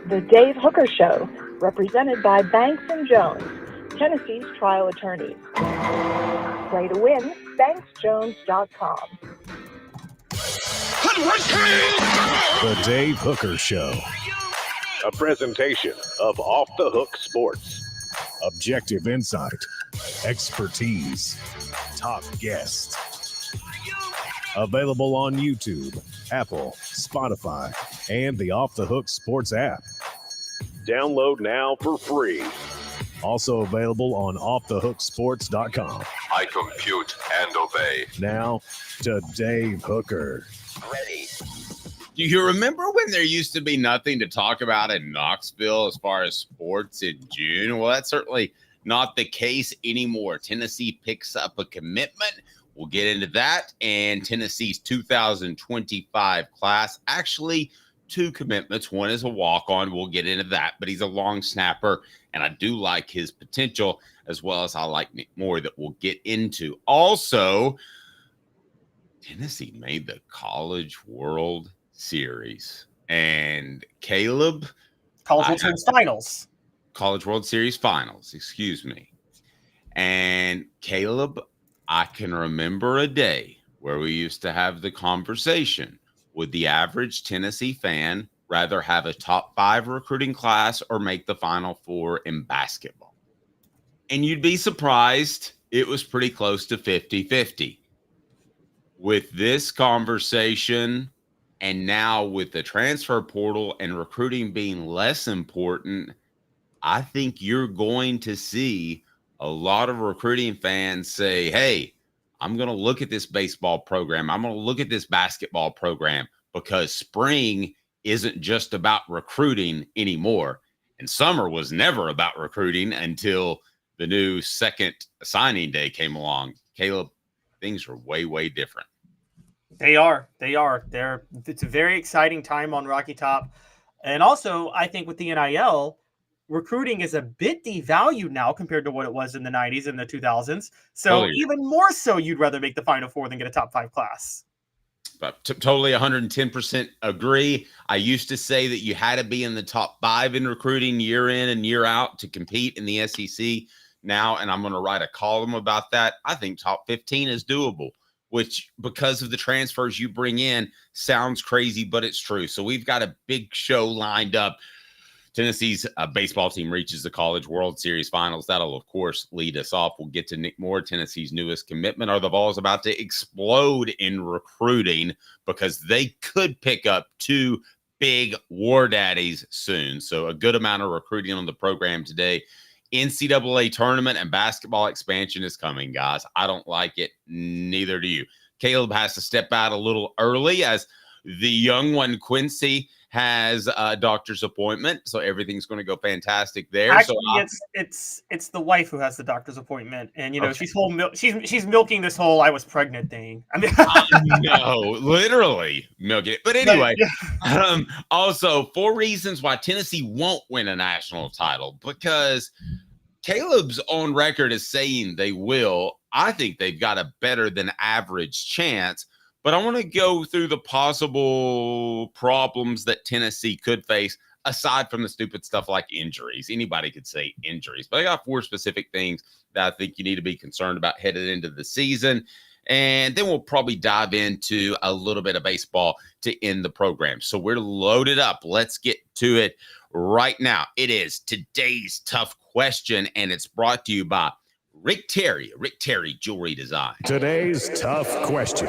The Dave Hooker Show, represented by Banks & Jones, Tennessee's trial attorneys. Play to win, banksjones.com. The Dave Hooker Show. A presentation of Off the Hook Sports. Objective insight, expertise, top guests. Available on YouTube, Apple, Spotify, and the Off the Hook Sports app. Download now for free. Also available on offthehooksports.com. I compute and obey. Now to Dave Hooker. Ready. Do you remember when there used to be nothing to talk about in Knoxville as far as sports in June? Well, that's certainly not the case anymore. Tennessee picks up a commitment. We'll get into that. And Tennessee's 2025 class, actually two commitments. One is a walk-on. We'll get into that. But he's a long snapper, and I do like his potential, as well as I like Nic Moore, that we'll get into. Also, Tennessee made the College World Series. And Caleb. College World Series Finals. College World Series Finals, excuse me. And Caleb, I can remember a day where we used to have the conversation. Would the average Tennessee fan rather have a top 5 recruiting class or make the Final Four in basketball? And you'd be surprised, it was pretty close to 50-50. With this conversation, and now with the transfer portal and recruiting being less important, I think you're going to see a lot of recruiting fans say, hey, I'm going to look at this baseball program. I'm going to look at this basketball program, because spring isn't just about recruiting anymore. And summer was never about recruiting until the new second signing day came along. Caleb, things are way, way different. They are. It's a very exciting time on Rocky Top. And also, I think with the NIL, recruiting is a bit devalued now compared to what it was in the 90s and the 2000s. So even more so, you'd rather make the Final Four than get a top 5 class. But totally 110% agree. I used to say that you had to be in the top 5 in recruiting year in and year out to compete in the SEC now. And I'm going to write a column about that. I think top 15 is doable, which, because of the transfers you bring in, sounds crazy, but it's true. So we've got a big show lined up. Tennessee's baseball team reaches the College World Series Finals. That'll, of course, lead us off. We'll get to Nic Moore, Tennessee's newest commitment. Are the Vols about to explode in recruiting, because they could pick up 2 big war daddies soon? So a good amount of recruiting on the program today. NCAA Tournament and basketball expansion is coming, guys. I don't like it. Neither do you. Caleb has to step out a little early, as the young one, Quincy, has a doctor's appointment, so everything's going to go fantastic there. Actually, it's the wife who has the doctor's appointment, and okay. she's milking this whole "I was pregnant" thing. I mean, no, literally milking it. But anyway, also 4 reasons why Tennessee won't win a national title, because Caleb's on record as saying they will. I think they've got a better than average chance. But I want to go through the possible problems that Tennessee could face, aside from the stupid stuff like injuries. Anybody could say injuries, but I got 4 specific things that I think you need to be concerned about headed into the season. And then we'll probably dive into a little bit of baseball to end the program. So we're loaded up. Let's get to it right now. It is today's tough question, and it's brought to you by Rick Terry Jewelry Design. Today's tough question.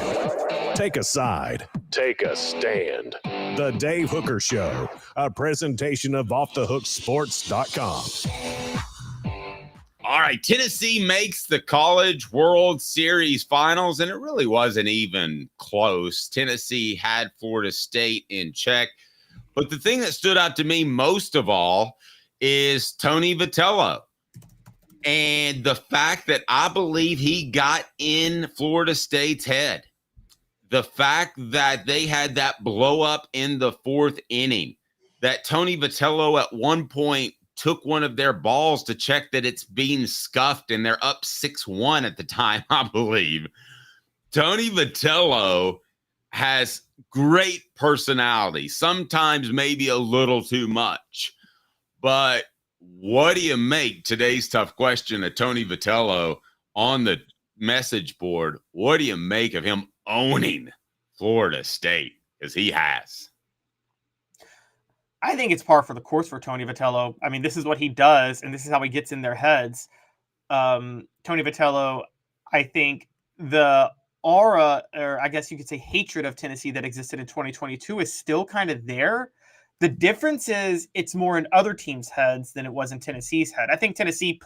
Take a side. Take a stand. The Dave Hooker Show, a presentation of offthehooksports.com. All right, Tennessee makes the College World Series Finals, and it really wasn't even close. Tennessee had Florida State in check. But the thing that stood out to me most of all is Tony Vitello. And the fact that I believe he got in Florida State's head. The fact that they had that blow up in the 4th inning, that Tony Vitello at one point took one of their balls to check that it's being scuffed, and they're up 6-1 at the time, I believe. Tony Vitello has great personality, sometimes maybe a little too much. But what do you make, today's tough question, of Tony Vitello on the message board? What do you make of him owning Florida State? Because he has. I think it's par for the course for Tony Vitello. I mean, this is what he does, and this is how he gets in their heads. Tony Vitello, I think the aura, or I guess you could say hatred of Tennessee that existed in 2022 is still kind of there. The difference is it's more in other teams' heads than it was in Tennessee's head. I think Tennessee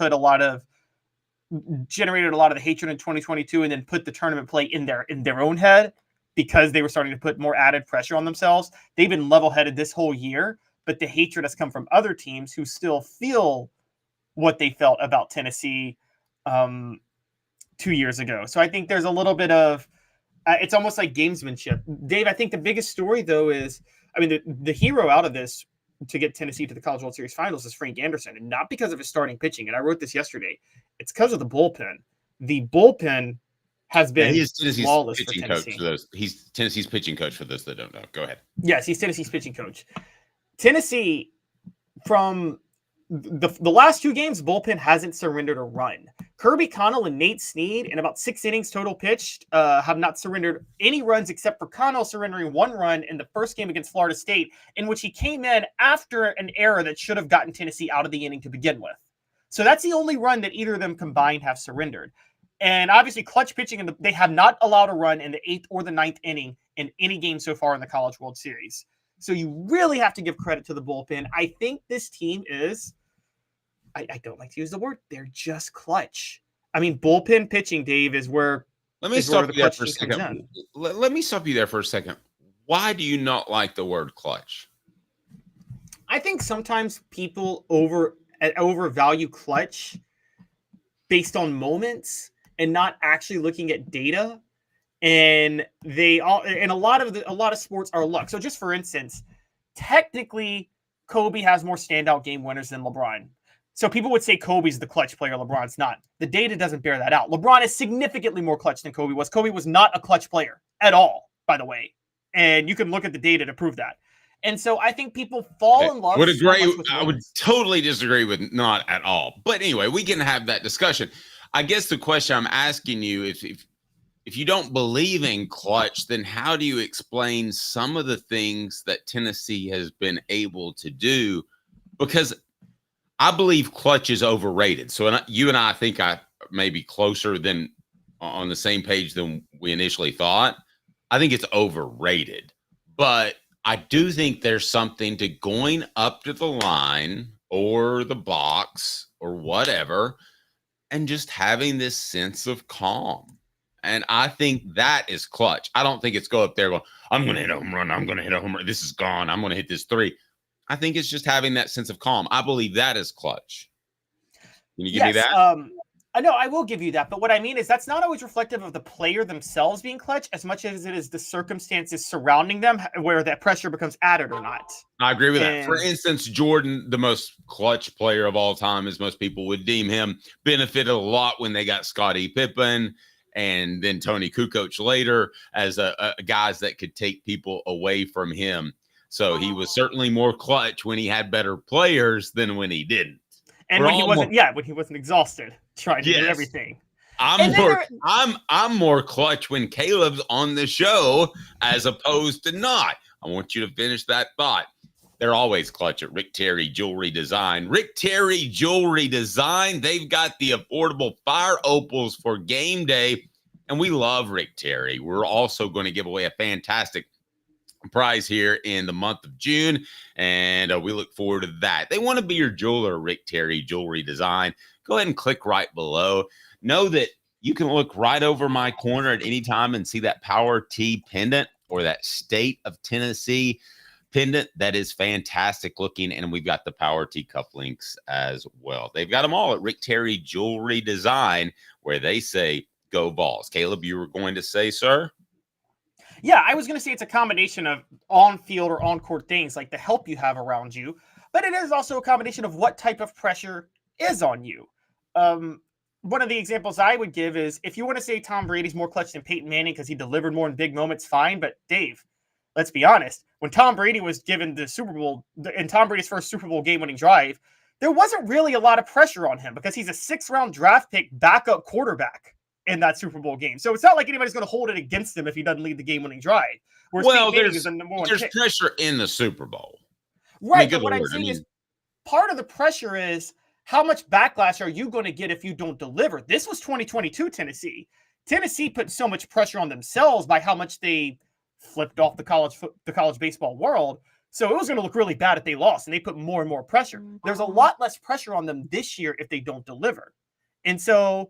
generated a lot of the hatred in 2022 and then put the tournament play in their own head because they were starting to put more added pressure on themselves. They've been level-headed this whole year, but the hatred has come from other teams who still feel what they felt about Tennessee 2 years ago. So I think there's a little bit of it's almost like gamesmanship. Dave, I think the biggest story, though, is, I mean, the hero out of this to get Tennessee to the College World Series Finals is Frank Anderson, and not because of his starting pitching. And I wrote this yesterday. It's because of the bullpen. The bullpen has been flawless for Tennessee. He's Tennessee's pitching coach for those that don't know. Go ahead. Yes, he's Tennessee's pitching coach. Tennessee, from the last 2 games, bullpen hasn't surrendered a run. Kirby Connell and Nate Snead, in about 6 innings total pitched, have not surrendered any runs except for Connell surrendering 1 run in the first game against Florida State, in which he came in after an error that should have gotten Tennessee out of the inning to begin with. So that's the only run that either of them combined have surrendered. And obviously clutch pitching, they have not allowed a run in the 8th or the 9th inning in any game so far in the College World Series. So you really have to give credit to the bullpen. I think this team is, I don't like to use the word, they're just clutch. I mean, bullpen pitching, Dave, is where. Let me stop you there for a second. Let me stop you there for a second. Why do you not like the word clutch? I think sometimes people overvalue clutch based on moments and not actually looking at data. And a lot of sports are luck. So just for instance, technically Kobe has more standout game winners than LeBron. So people would say Kobe's the clutch player, LeBron's not. The data doesn't bear that out. LeBron is significantly more clutch than Kobe was. Kobe was not a clutch player at all, by the way. And you can look at the data to prove that. And so I think people fall in love. I would totally disagree with not at all. But anyway, we can have that discussion. I guess the question I'm asking you is, if you don't believe in clutch, then how do you explain some of the things that Tennessee has been able to do? Because I believe clutch is overrated. So you and I think I may be closer than on the same page than we initially thought. I think it's overrated. But I do think there's something to going up to the line or the box or whatever and just having this sense of calm. And I think that is clutch. I don't think it's go up there going, I'm going to hit a home run. I'm going to hit a home run. This is gone. I'm going to hit this 3. I think it's just having that sense of calm. I believe that is clutch. Can you give me that? I know I will give you that. But what I mean is that's not always reflective of the player themselves being clutch as much as it is the circumstances surrounding them where that pressure becomes added or not. I agree with that. For instance, Jordan, the most clutch player of all time, as most people would deem him, benefited a lot when they got Scottie Pippen and then Tony Kukoc later as guys that could take people away from him. So he was certainly more clutch when he had better players than when he didn't. And when he wasn't exhausted trying to do everything. I'm more clutch when Caleb's on the show as opposed to not. I want you to finish that thought. They're always clutch at Rick Terry Jewelry Design. Rick Terry Jewelry Design. They've got the affordable fire opals for game day. And we love Rick Terry. We're also going to give away a fantastic prize here in the month of June, and we look forward to that. They want to be your jeweler, Rick Terry Jewelry Design. Go ahead and click right below. Know that you can look right over my corner at any time and see that Power T pendant or that State of Tennessee pendant that is fantastic looking, and we've got the Power T cufflinks as well. They've got them all at Rick Terry Jewelry Design, where they say go Vols. Caleb, you were going to say, sir? Yeah, I was going to say it's a combination of on-field or on-court things like the help you have around you, but it is also a combination of what type of pressure is on you. one of the examples I would give is if you want to say Tom Brady's more clutch than Peyton Manning because he delivered more in big moments, fine. But Dave, let's be honest. When Tom Brady was given the Super Bowl, in Tom Brady's first Super Bowl game-winning drive, there wasn't really a lot of pressure on him because he's a 6th-round draft pick backup quarterback in that Super Bowl game. So it's not like anybody's going to hold it against him if he doesn't lead the game-winning drive. Well, there's pressure in the Super Bowl. Right, but what I'm saying is part of the pressure is how much backlash are you going to get if you don't deliver? This was 2022 Tennessee. Tennessee put so much pressure on themselves by how much they flipped off the college baseball world. So it was going to look really bad if they lost, and they put more and more pressure. There's a lot less pressure on them this year if they don't deliver. And so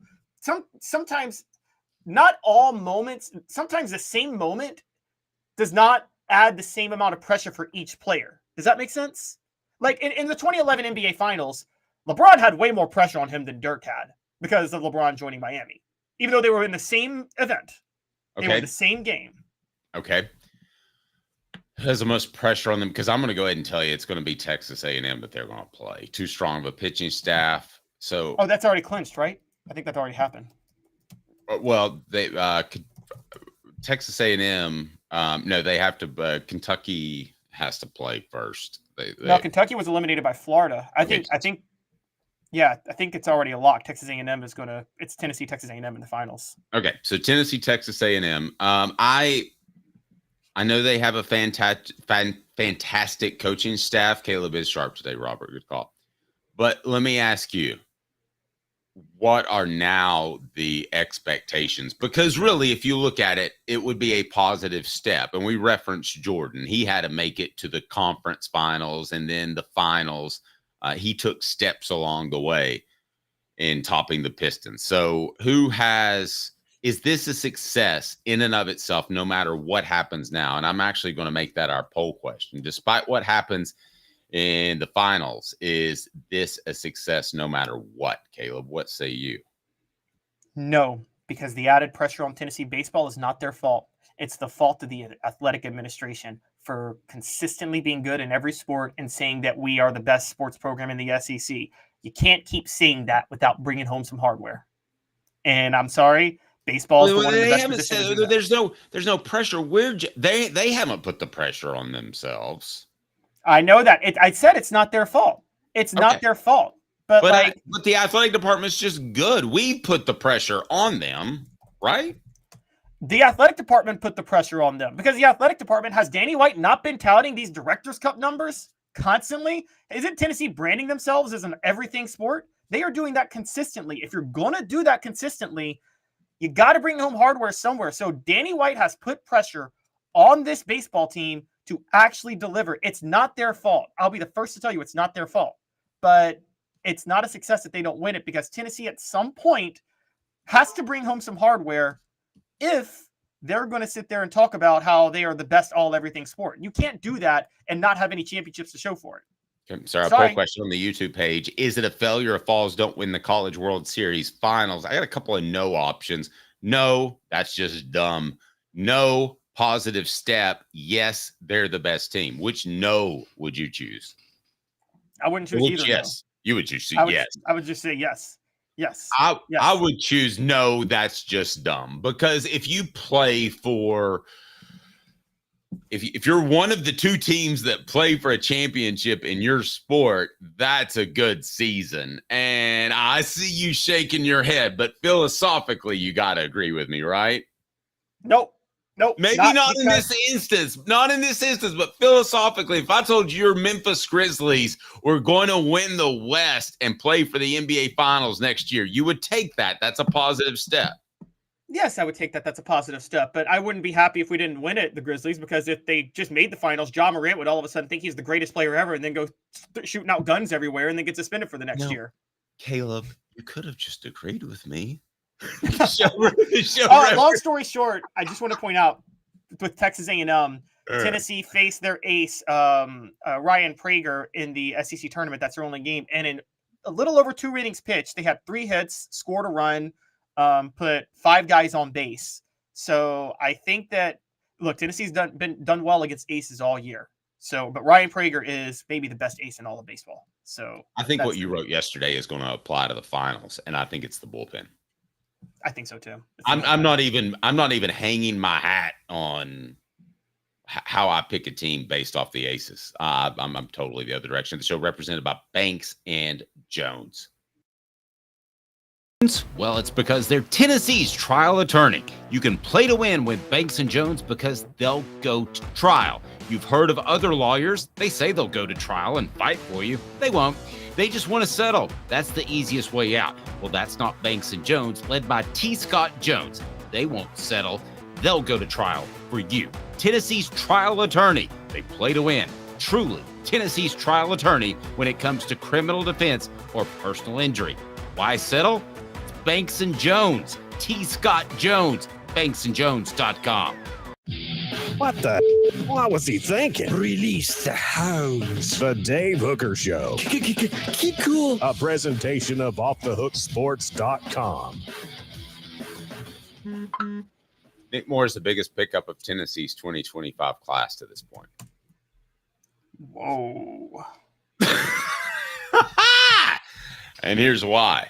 sometimes, not all moments, sometimes the same moment does not add the same amount of pressure for each player. Does that make sense? Like in the 2011 NBA Finals, LeBron had way more pressure on him than Dirk had because of LeBron joining Miami, even though they were in the same event. They were in the same game. Okay. Who has the most pressure on them? Because I'm going to go ahead and tell you it's going to be Texas A&M that they're going to play. Too strong of a pitching staff. So, that's already clinched, right? I think that already happened. Well, they Texas A&M. No, they have to. Kentucky has to play first. No, Kentucky was eliminated by Florida. I think it's already a lock. Texas A&M is going to. It's Tennessee, Texas A&M in the finals. Okay, so Tennessee, Texas A&M. I know they have a fantastic coaching staff. Caleb is sharp today, Robert. Good call. But let me ask you, what are now the expectations? Because really, if you look at it, it would be a positive step. And we referenced Jordan. He had to make it to the conference finals and then the finals. He took steps along the way in topping the Pistons. So is this a success in and of itself, no matter what happens now? And I'm actually going to make that our poll question. Despite what happens in the finals, is this a success no matter what? Caleb, what say you? No, because the added pressure on Tennessee baseball is not their fault. It's the fault of the athletic administration for consistently being good in every sport and saying that we are the best sports program in the SEC. You can't keep saying that without bringing home some hardware. And I'm sorry, baseball is one of the best positions. There's no pressure. They haven't put the pressure on themselves. I know that. I said it's not their fault. It's not their fault. But the athletic department's just good. We put the pressure on them, right? The athletic department put the pressure on them because the athletic department has Danny White not been touting these Directors Cup numbers constantly? Isn't Tennessee branding themselves as an everything sport? They are doing that consistently. If you're going to do that consistently, you got to bring home hardware somewhere. So Danny White has put pressure on this baseball team to actually deliver. It's not their fault. I'll be the first to tell you it's not their fault. But it's not a success that they don't win it because Tennessee at some point has to bring home some hardware if they're going to sit there and talk about how they are the best all-everything sport. You can't do that and not have any championships to show for it. Okay, sorry, a poll question on the YouTube page. Is it a failure if Vols don't win the College World Series finals? I got a couple of no options. No, that's just dumb. No, positive step. Yes, they're the best team. Which no would you choose? I wouldn't choose either. Yes, you would choose yes. I would just say yes. Yes. I would choose no, that's just dumb. Because if you play for if you're one of the two teams that play for a championship in your sport, that's a good season. And I see you shaking your head, but philosophically, you got to agree with me, right? Nope. Maybe not in this instance. Not in this instance, but philosophically, if I told you your Memphis Grizzlies were going to win the West and play for the NBA Finals next year, you would take that. That's a positive step. Yes, I would take that. That's a positive step. But I wouldn't be happy if we didn't win it, the Grizzlies, because if they just made the finals, Ja Morant would all of a sudden think he's the greatest player ever and then go shooting out guns everywhere and then get suspended for the next year. Caleb, you could have just agreed with me. Long story short, I just want to point out with Texas A&M, Tennessee faced their ace, Ryan Prager, in the SEC tournament. That's their only game. And in a little over 2 innings pitched, they had 3 hits, scored a run, put 5 guys on base. So I think that, look, Tennessee's done well against aces all year. So, but Ryan Prager is maybe the best ace in all of baseball. So I think that's what you wrote yesterday is going to apply to the finals, and I think it's the bullpen. I think so too. I'm not even hanging my hat on how I pick a team based off the aces. I'm totally the other direction. The show represented by Banks and Jones. Well, it's because they're Tennessee's trial attorney. You can play to win with Banks and Jones because they'll go to trial. You've heard of other lawyers. They say they'll go to trial and fight for you. They won't. They just want to settle. That's the easiest way out. Well, that's not Banks and Jones, led by T. Scott Jones. They won't settle. They'll go to trial for you. Tennessee's trial attorney. They play to win. Truly, Tennessee's trial attorney when it comes to criminal defense or personal injury. Why settle? It's Banks and Jones. T. Scott Jones. BanksandJones.com. What the? What was he thinking? Release the hounds. The Dave Hooker Show. Keep cool. A presentation of offthehooksports.com. Nic Moore is the biggest pickup of Tennessee's 2025 class to this point. Whoa. And here's why.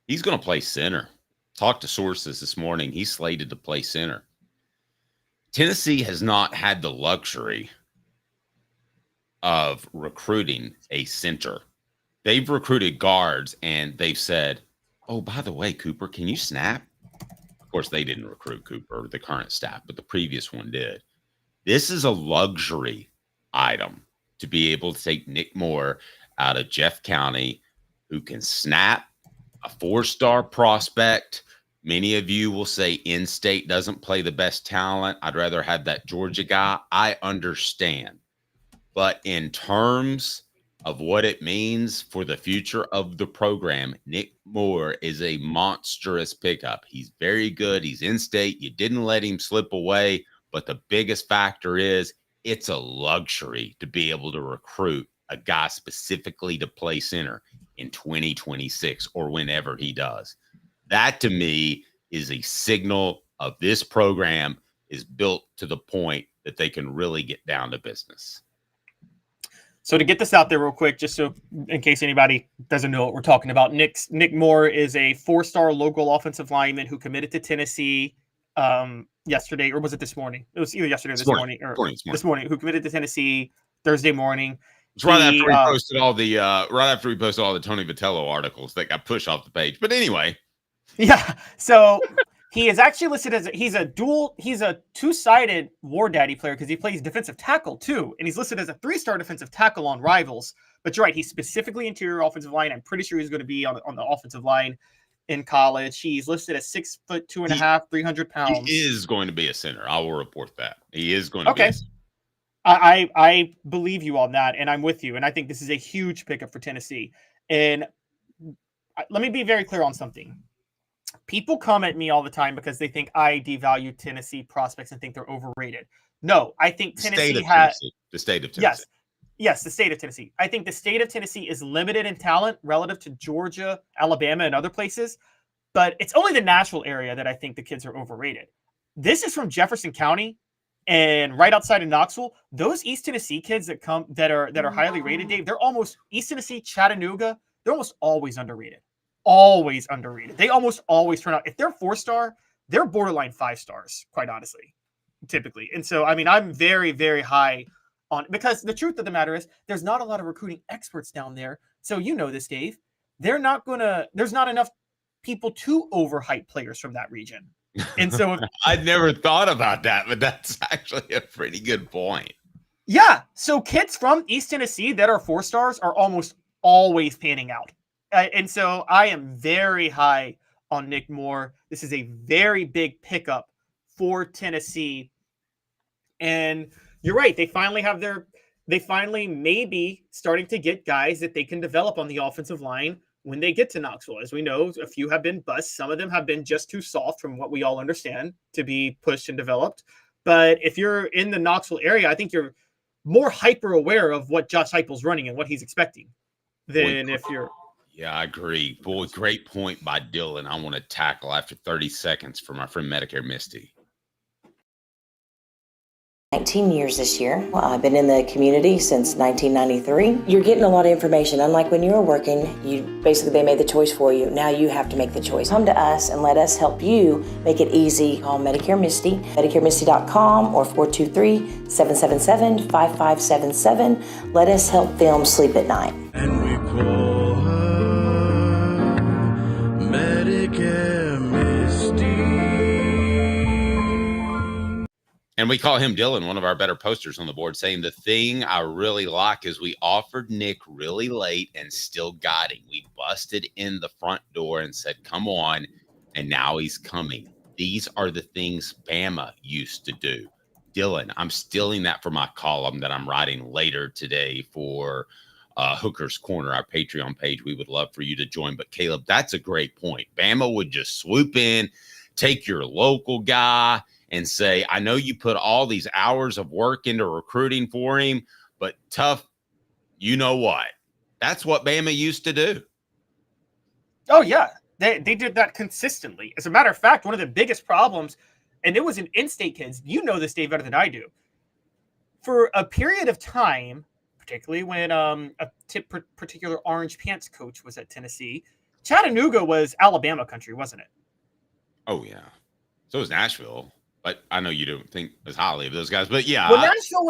He's going to play center. Talked to sources this morning. He's slated to play center. Tennessee has not had the luxury of recruiting a center. They've recruited guards, and they've said, oh, by the way, Cooper, can you snap? Of course, they didn't recruit Cooper, the current staff, but the previous one did. This is a luxury item to be able to take Nic Moore out of Jeff County, who can snap, a 4-star prospect. Many of you will say in-state doesn't play the best talent. I'd rather have that Georgia guy. I understand. But in terms of what it means for the future of the program, Nic Moore is a monstrous pickup. He's very good. He's in-state. You didn't let him slip away. But the biggest factor is it's a luxury to be able to recruit a guy specifically to play center in 2026 or whenever he does. That, to me, is a signal of this program is built to the point that they can really get down to business. So to get this out there real quick, just so in case anybody doesn't know what we're talking about, Nic Moore is a 4-star local offensive lineman who committed to Tennessee yesterday, or was it this morning? It was either yesterday or this morning. This morning, who committed to Tennessee Thursday morning. It's right after we posted all the Tony Vitello articles that got pushed off the page. But anyway. Yeah. So he is actually listed as he's a two-sided War Daddy player because he plays defensive tackle too. And he's listed as a 3-star defensive tackle on Rivals. But you're right, he's specifically interior offensive line. I'm pretty sure he's going to be on the offensive line in college. He's listed as 6'2.5", 300 pounds. He is going to be a center. I will report that. He is going to be a center. I believe you on that, and I'm with you. And I think this is a huge pickup for Tennessee. And let me be very clear on something. People come at me all the time because they think I devalue Tennessee prospects and think they're overrated. No, I think Tennessee has the state of Tennessee. Yes, the state of Tennessee. I think the state of Tennessee is limited in talent relative to Georgia, Alabama, and other places. But it's only the Nashville area that I think the kids are overrated. This is from Jefferson County and right outside of Knoxville. Those East Tennessee kids that come that are highly rated, Dave, they're almost East Tennessee, Chattanooga. They're almost always underrated. Always underrated. They almost always turn out, if they're 4-star, they're borderline 5 stars, quite honestly, typically. And so, I mean, I'm very, very high on, because the truth of the matter is there's not a lot of recruiting experts down there. So you know this, Dave. There's not enough people to overhype players from that region. And so I'd never thought about that, but that's actually a pretty good point. Yeah. So kids from East Tennessee that are 4 stars are almost always panning out. And so I am very high on Nic Moore. This is a very big pickup for Tennessee. And you're right. They finally may be starting to get guys that they can develop on the offensive line when they get to Knoxville. As we know, a few have been busts. Some of them have been just too soft from what we all understand to be pushed and developed. But if you're in the Knoxville area, I think you're more hyper aware of what Josh Heupel's running and what he's expecting than if you're. Yeah, I agree. Boy, great point by Dylan. I want to tackle after 30 seconds for my friend Medicare Misty. 19 years this year. Well, I've been in the community since 1993. You're getting a lot of information. Unlike when you were working, they made the choice for you. Now you have to make the choice. Come to us and let us help you make it easy. Call Medicare Misty, MedicareMisty.com or 423-777-5577. Let us help them sleep at night. And we call her Medicare Misty. And we call him Dylan, one of our better posters on the board, saying the thing I really like is we offered Nick really late and still got him. We busted in the front door and said, come on, and now he's coming. These are the things Bama used to do. Dylan, I'm stealing that for my column that I'm writing later today for Hooker's Corner, our Patreon page. We would love for you to join. But Caleb, that's a great point. Bama would just swoop in, take your local guy, and say, I know you put all these hours of work into recruiting for him, but tough, you know what? That's what Bama used to do. Oh, yeah. They did that consistently. As a matter of fact, one of the biggest problems, and it was in in-state kids, you know this, Dave, better than I do. For a period of time, particularly when a particular orange pants coach was at Tennessee, Chattanooga was Alabama country, wasn't it? Oh, yeah. So was Nashville. But I know you don't think as highly of those guys, but yeah. Well, Nashville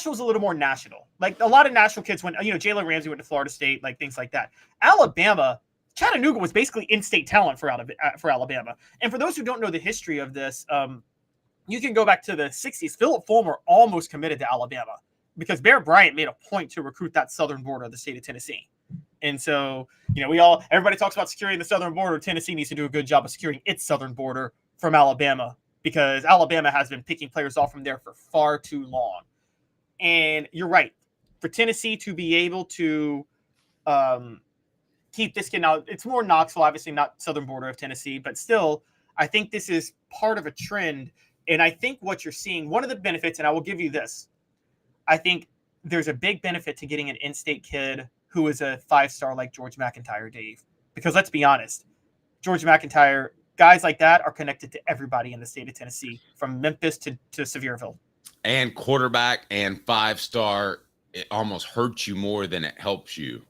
was a little more national. Like a lot of Nashville kids went, Jalen Ramsey went to Florida State, like things like that. Alabama, Chattanooga was basically in-state talent for Alabama. And for those who don't know the history of this, you can go back to the 60s. Philip Fulmer almost committed to Alabama because Bear Bryant made a point to recruit that southern border of the state of Tennessee. And so, everybody talks about securing the southern border. Tennessee needs to do a good job of securing its southern border from Alabama, because Alabama has been picking players off from there for far too long. And you're right. For Tennessee to be able to keep this kid now, it's more Knoxville, obviously not southern border of Tennessee, but still, I think this is part of a trend. And I think what you're seeing, one of the benefits, and I will give you this, I think there's a big benefit to getting an in-state kid who is a 5-star like George McIntyre, Dave. Because let's be honest, George McIntyre, guys like that are connected to everybody in the state of Tennessee, from Memphis to Sevierville. And quarterback and 5-star, it almost hurts you more than it helps you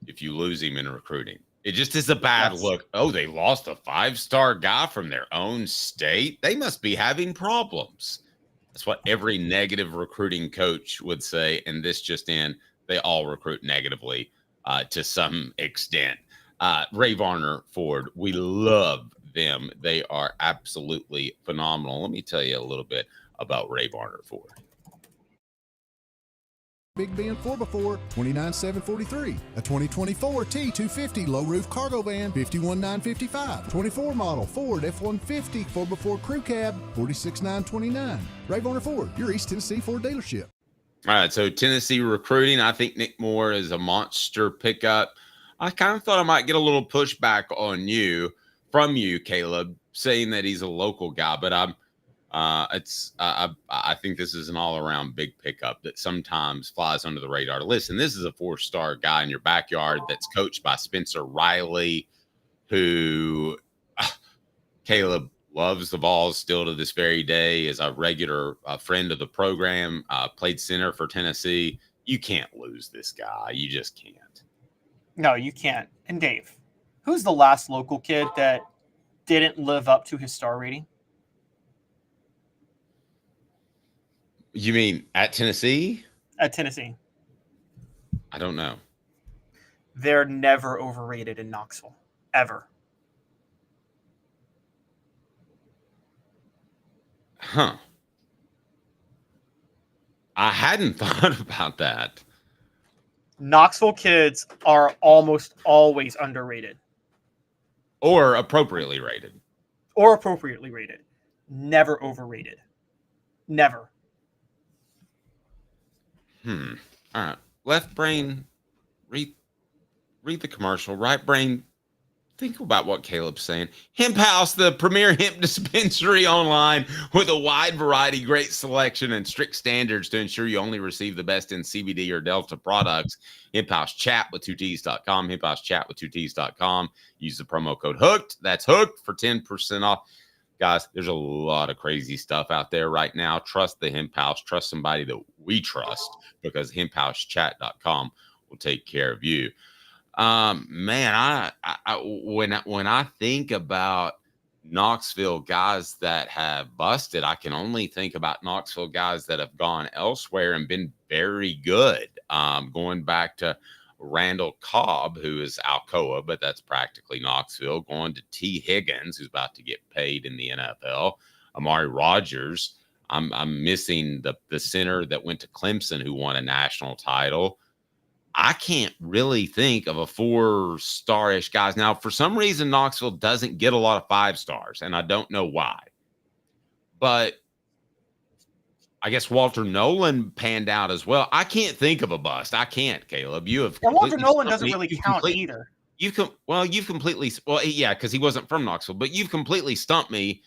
if you lose him in recruiting. It just is a bad look. Oh, they lost a 5-star guy from their own state. They must be having problems. That's what every negative recruiting coach would say. And this just in, they all recruit negatively to some extent. Ray Varner Ford, we love them. They are absolutely phenomenal. Let me tell you a little bit about Ray Varner Ford. Big Ben 4x4, $29,743. A 2024 T250 low roof cargo van, $51,955. 24 model Ford F-150 4x4 crew cab, $46,929. Ray Varner Ford, your East Tennessee Ford dealership. All right, so Tennessee recruiting, I think Nic Moore is a monster pickup. I kind of thought I might get a little pushback on you, from you, Caleb, saying that he's a local guy, but I think this is an all-around big pickup that sometimes flies under the radar. Listen, this is a 4-star guy in your backyard that's coached by Spencer Riley, who Caleb loves the Vols still to this very day, is a regular friend of the program, played center for Tennessee. You can't lose this guy. You just can't. No, you can't. And Dave, who's the last local kid that didn't live up to his star rating? You mean at Tennessee? At Tennessee. I don't know. They're never overrated in Knoxville, ever. Huh. I hadn't thought about that. Knoxville kids are almost always underrated. Or appropriately rated. Or appropriately rated. Never overrated. Never. All right. Left brain, read the commercial. Right brain, think about what Caleb's saying. Hemp House, the premier hemp dispensary online with a wide variety, great selection, and strict standards to ensure you only receive the best in CBD or Delta products. Hemp House Chat with 2Ts.com. Hemp House Chat with 2Ts.com. Use the promo code HOOKED. That's HOOKED for 10% off. Guys, there's a lot of crazy stuff out there right now. Trust the Hemp House. Trust somebody that we trust, because hemphousechat.com will take care of you. Man, when I think about Knoxville guys that have busted, I can only think about Knoxville guys that have gone elsewhere and been very good. Going back to Randall Cobb, who is Alcoa, but that's practically Knoxville, going to T. Higgins, who's about to get paid in the NFL, Amari Rogers. I'm missing the center that went to Clemson who won a national title. I can't really think of a 4-star-ish guys. Now, for some reason, Knoxville doesn't get a lot of 5 stars, and I don't know why. But I guess Walter Nolan panned out as well. I can't think of a bust. I can't, Caleb. You have. And Walter Nolan doesn't really count either. You've completely. Well, yeah, because he wasn't from Knoxville, but you've completely stumped me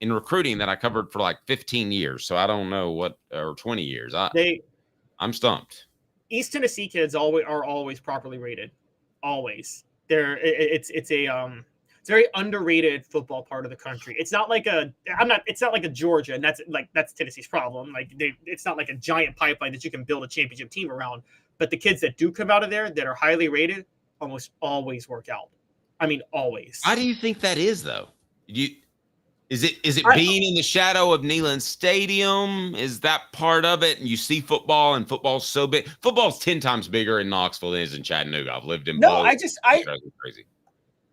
in recruiting that I covered for like 15 years. So I don't know or 20 years. I'm stumped. East Tennessee kids are always properly rated. Always. It's a very underrated football part of the country. It's not like it's not like a Georgia, and that's Tennessee's problem. It's not like a giant pipeline that you can build a championship team around. But the kids that do come out of there that are highly rated almost always work out. I mean, always. How do you think that is, though? Is it being in the shadow of Neyland Stadium? Is that part of it? And you see football, and football's so big. Football's 10 times bigger in Knoxville than it is in Chattanooga. I've lived in both. Crazy.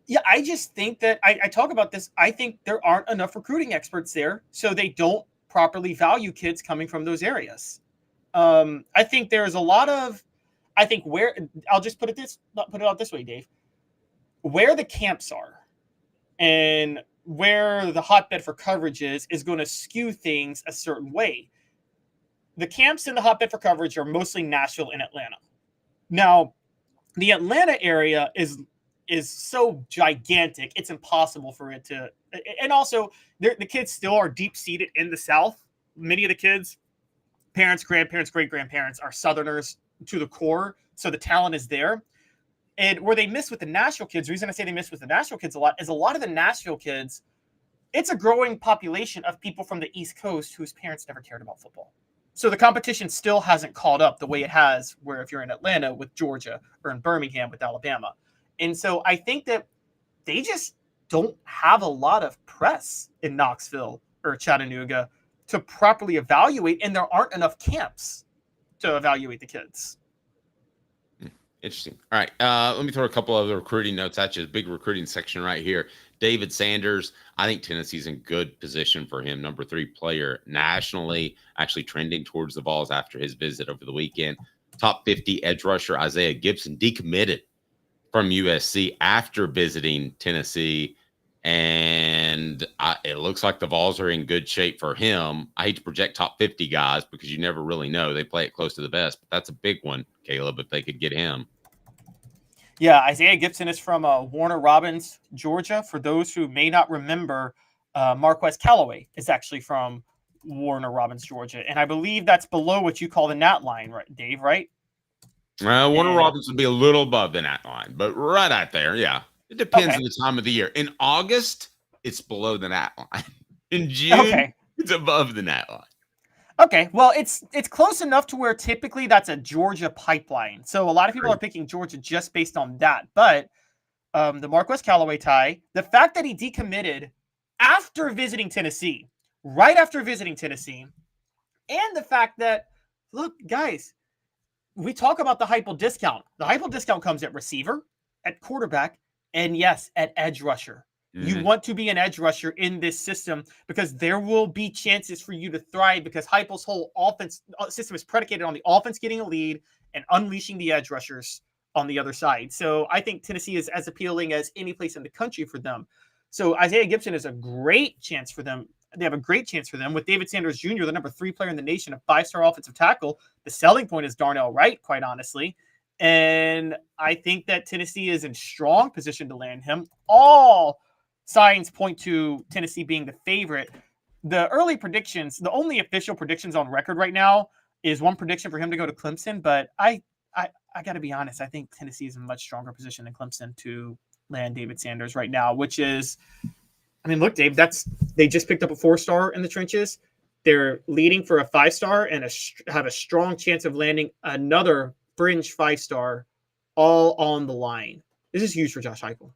Yeah, I just think that I talk about this. I think there aren't enough recruiting experts there, so they don't properly value kids coming from those areas. I think there's a lot of, where I'll just put it out this way, Dave, where the camps are and where the hotbed for coverage is going to skew things a certain way. The camps and the hotbed for coverage are mostly Nashville and Atlanta. Now, the Atlanta area is so gigantic, it's impossible for it to. And also, the kids still are deep-seated in the South. Many of the kids, parents, grandparents, great-grandparents are Southerners to the core, so the talent is there. And where they miss with the Nashville kids, the reason I say they miss with the Nashville kids a lot is a lot of the Nashville kids, it's a growing population of people from the East Coast whose parents never cared about football. So the competition still hasn't caught up the way it has where if you're in Atlanta with Georgia or in Birmingham with Alabama. And so I think that they just don't have a lot of press in Knoxville or Chattanooga to properly evaluate, and there aren't enough camps to evaluate the kids. Interesting. All right. Let me throw a couple other recruiting notes at you. Big recruiting section right here. David Sanders. I think Tennessee's in good position for him. Number 3 player nationally, actually trending towards the Vols after his visit over the weekend. Top 50 edge rusher Isaiah Gibson decommitted from USC after visiting Tennessee. And it looks like the Vols are in good shape for him. I hate to project top 50 guys because you never really know. They play it close to the vest, but that's a big one, Caleb, if they could get him. Yeah, Isaiah Gibson is from Warner Robins, Georgia. For those who may not remember, Marquez Callaway is actually from Warner Robins, Georgia. And I believe that's below what you call the Nat line, right, Dave, right? Warner Robins would be a little above the Nat line, but right out there, yeah. It depends on the time of the year. In August, it's below the Nat line. In June, it's above the Nat line. Okay, well, it's close enough to where typically that's a Georgia pipeline. So a lot of people are picking Georgia just based on that. But the Marquez Callaway tie, the fact that he decommitted after visiting Tennessee, right after visiting Tennessee, and the fact that, look, guys, we talk about the Heupel discount. The Heupel discount comes at receiver, at quarterback, and yes, at edge rusher. Mm-hmm. You want to be an edge rusher in this system because there will be chances for you to thrive because Heupel's whole offense system is predicated on the offense getting a lead and unleashing the edge rushers on the other side. So I think Tennessee is as appealing as any place in the country for them. So Isaiah Gibson is a great chance for them. They have a great chance for them with David Sanders Jr., the number 3 player in the nation, a 5-star offensive tackle. The selling point is Darnell Wright, quite honestly. And I think that Tennessee is in strong position to land him. All signs point to Tennessee being the favorite. The early predictions, the only official predictions on record right now is one prediction for him to go to Clemson. But I got to be honest, I think Tennessee is in a much stronger position than Clemson to land David Sanders right now, which is, I mean, look, Dave, they just picked up a 4-star in the trenches. They're leading for a 5-star and have a strong chance of landing another fringe 5-star, all on the line. This is huge for Josh Heupel.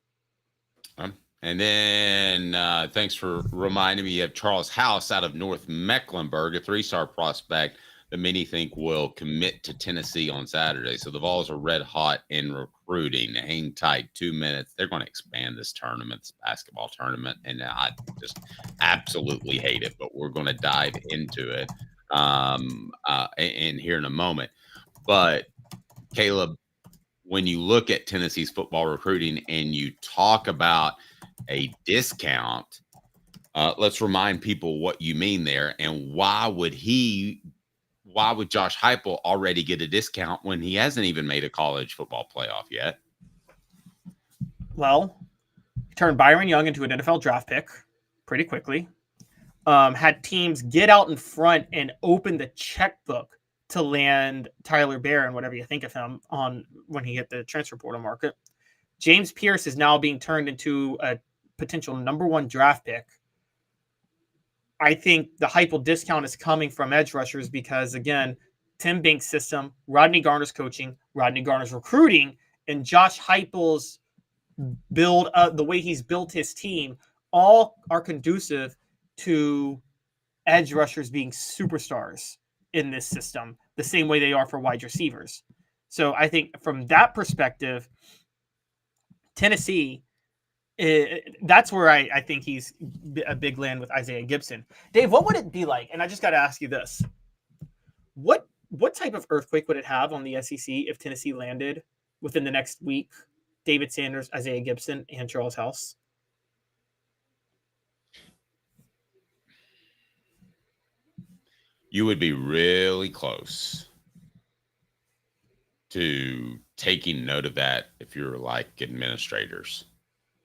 And then thanks for reminding me, you have Charles House out of North Mecklenburg, a 3-star prospect that many think will commit to Tennessee on Saturday. So the Vols are red hot in recruiting. Hang tight, 2 minutes. They're going to expand this tournament, this basketball tournament, and I just absolutely hate it, but we're going to dive into it in here in a moment. But Caleb, when you look at Tennessee's football recruiting and you talk about a discount, let's remind people what you mean there, and why would Josh Heupel already get a discount when he hasn't even made a college football playoff yet? Well, he turned Byron Young into an NFL draft pick pretty quickly. Had teams get out in front and open the checkbook to land Tyler Bear and whatever you think of him on when he hit the transfer portal market. James Pierce is now being turned into a potential number 1 draft pick. I think the Heupel discount is coming from edge rushers because, again, Tim Banks' system, Rodney Garner's coaching, Rodney Garner's recruiting, and Josh Heupel's build, the way he's built his team, all are conducive to edge rushers being superstars in this system, the same way they are for wide receivers. So I think from that perspective, Tennessee, that's where I think he's a big land with Isaiah Gibson. Dave, what would it be like? And I just got to ask you this. What type of earthquake would it have on the SEC if Tennessee landed within the next week David Sanders, Isaiah Gibson, and Charles House? You would be really close to taking note of that if you're like administrators.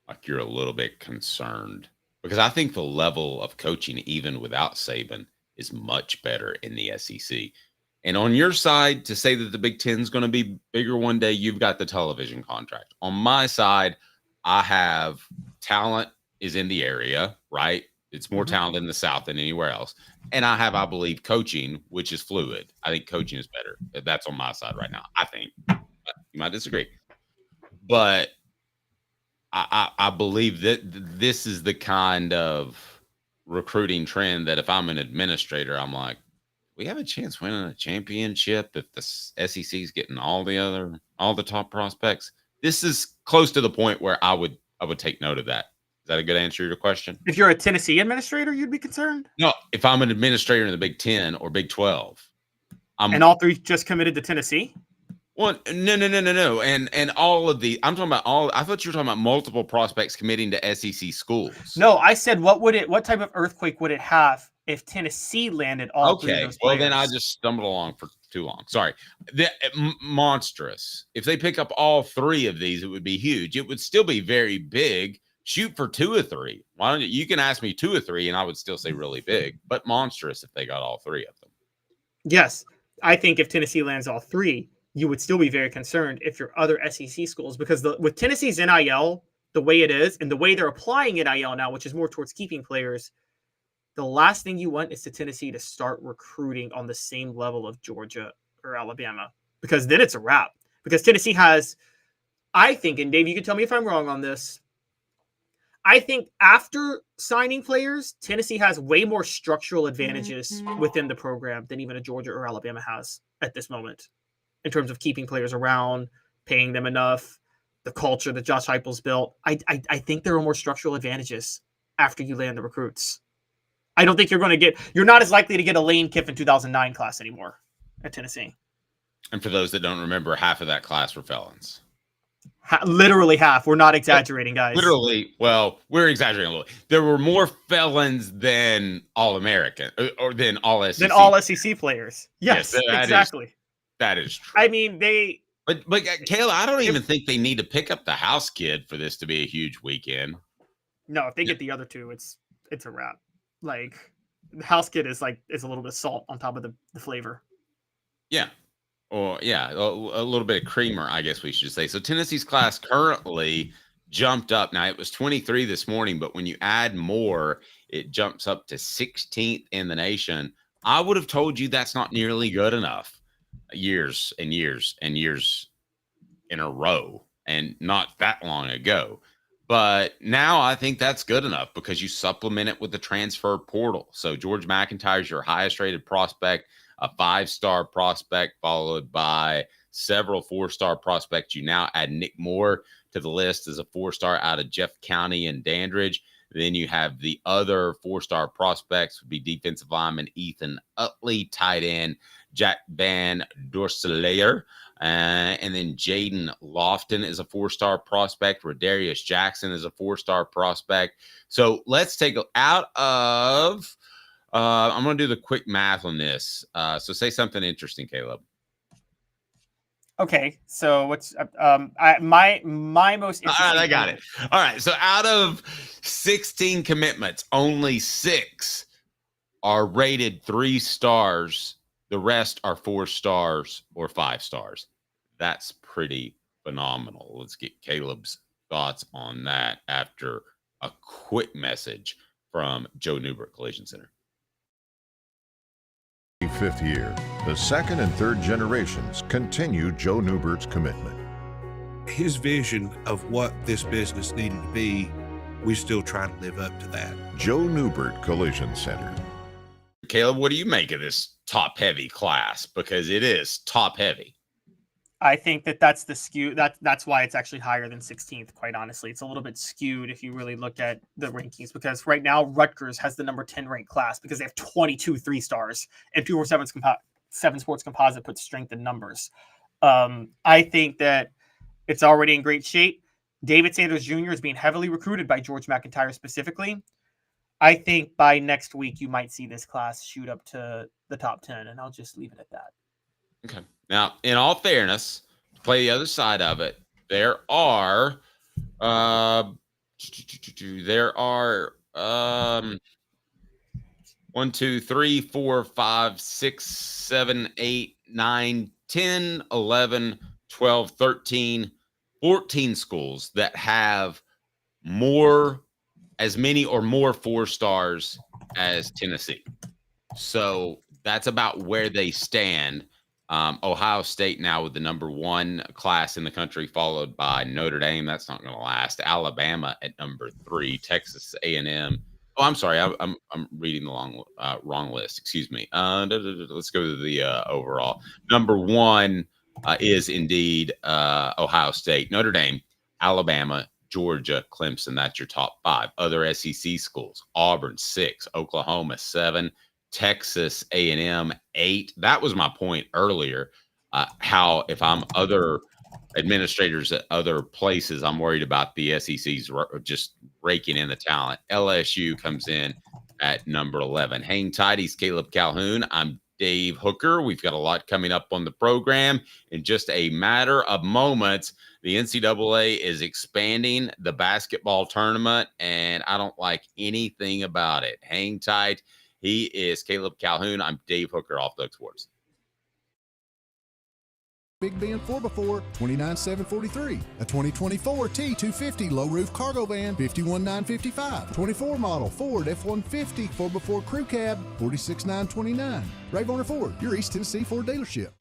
Like you're a little bit concerned, because I think the level of coaching, even without Saban, is much better in the SEC. And on your side, to say that the Big Ten is going to be bigger one day, you've got the television contract. On my side, I have talent is in the area, right? It's more talent in the South than anywhere else. And I have, I believe, coaching, which is fluid. I think coaching is better. That's on my side right now, I think. You might disagree. But I believe that this is the kind of recruiting trend that if I'm an administrator, I'm like, we have a chance winning a championship if the SEC is getting all the top prospects. This is close to the point where I would take note of that. Is that a good answer to your question? If you're a Tennessee administrator, you'd be concerned? No, if I'm an administrator in the Big 10 or Big 12. And all 3 just committed to Tennessee? Well, no. And all of the, I'm talking about I thought you were talking about multiple prospects committing to SEC schools. No, I said, what type of earthquake would it have if Tennessee landed all 3 of those players? Well, then I just stumbled along for too long. Sorry. Monstrous. If they pick up all 3 of these, it would be huge. It would still be very big. Shoot for 2 or 3. Why don't you can ask me 2 or 3, and I would still say really big, but monstrous if they got all 3 of them. Yes. I think if Tennessee lands all 3, you would still be very concerned if your other SEC schools, because with Tennessee's NIL, the way it is, and the way they're applying NIL now, which is more towards keeping players, the last thing you want is to Tennessee to start recruiting on the same level of Georgia or Alabama, because then it's a wrap. Because Tennessee has, I think, and Dave, you can tell me if I'm wrong on this, I think after signing players, Tennessee has way more structural advantages within the program than even a Georgia or Alabama has at this moment, in terms of keeping players around, paying them enough, the culture that Josh Heupel's built. I think there are more structural advantages after you land the recruits. I don't think you're not as likely to get a Lane Kiffin 2009 class anymore at Tennessee. And for those that don't remember, half of that class were felons. Literally half. We're not exaggerating, guys. Literally, well, we're exaggerating a little. There were more felons than All-American or than all SEC. Than all SEC players. Yes, exactly. That is true. I mean, But Kayla, I don't even think they need to pick up the house kid for this to be a huge weekend. No, if they get the other 2, it's a wrap. Like, the house kid is a little bit of salt on top of the flavor. Yeah. Or a little bit of creamer, I guess we should say. So Tennessee's class currently jumped up. Now, it was 23 this morning, but when you add Moore, it jumps up to 16th in the nation. I would have told you that's not nearly good enough years and years and years in a row, and not that long ago. But now I think that's good enough because you supplement it with the transfer portal. So George McIntyre's your highest rated prospect, a 5-star prospect, followed by several 4-star prospects. You now add Nic Moore to the list as a 4-star out of Jeff County and Dandridge. Then you have the other 4-star prospects would be defensive lineman Ethan Utley, tight end Jack Van Dorselaer, and then Jaden Lofton is a 4-star prospect. Rodarius Jackson is a 4-star prospect. So let's take out of. I'm going to do the quick math on this. So say something interesting, Caleb. Okay, so what's my most interesting? All right, I got it. All right, so out of 16 commitments, only 6 are rated 3 stars. The rest are 4 stars or 5 stars. That's pretty phenomenal. Let's get Caleb's thoughts on that after a quick message from Joe Neubert Collision Center. 5th year, the second and third generations continue Joe Neubert's commitment. His vision of what this business needed to be, we still try to live up to that. Joe Neubert Collision Center. Caleb, what do you make of this top-heavy class? Because it is top-heavy. I think that's the skew. That's why it's actually higher than 16th, quite honestly. It's a little bit skewed if you really look at the rankings, because right now Rutgers has the number 10 ranked class because they have 22 3-stars, and 247 Sports Composite puts strength in numbers. I think that it's already in great shape. David Sanders Jr. is being heavily recruited by George McIntyre specifically. I think by next week you might see this class shoot up to the top 10, and I'll just leave it at that. Okay. Now, in all fairness, to play the other side of it, there are 1, 2, 3, 4, 5, 6, 7, 8, 9, 10, 11, 12, 13, 14 schools that have as many or more 4 stars as Tennessee. So that's about where they stand. Ohio State now with the number 1 class in the country, followed by Notre Dame. That's not going to last. Alabama at number 3. Texas A&M. Oh, I'm sorry. I'm reading the wrong list. Excuse me. Let's go to the overall. Number 1 is indeed Ohio State, Notre Dame, Alabama, Georgia, Clemson. That's your top 5. Other SEC schools: Auburn 6, Oklahoma 7. Texas A&M 8. That was my point earlier. How if I'm other administrators at other places, I'm worried about the SEC's just raking in the talent. LSU comes in at number 11. Hang tight. He's Caleb Calhoun. I'm Dave Hooker. We've got a lot coming up on the program. In just a matter of moments, the NCAA is expanding the basketball tournament, and I don't like anything about it. Hang tight. He is Caleb Calhoun. I'm Dave Hooker, Off the Hook Sports. Big Ben 4x4, $29,743. A 2024 T250 low roof cargo van, $51,955. 24 model Ford F-150 4x4 crew cab, $46,929. Ray Warner Ford, your East Tennessee Ford dealership.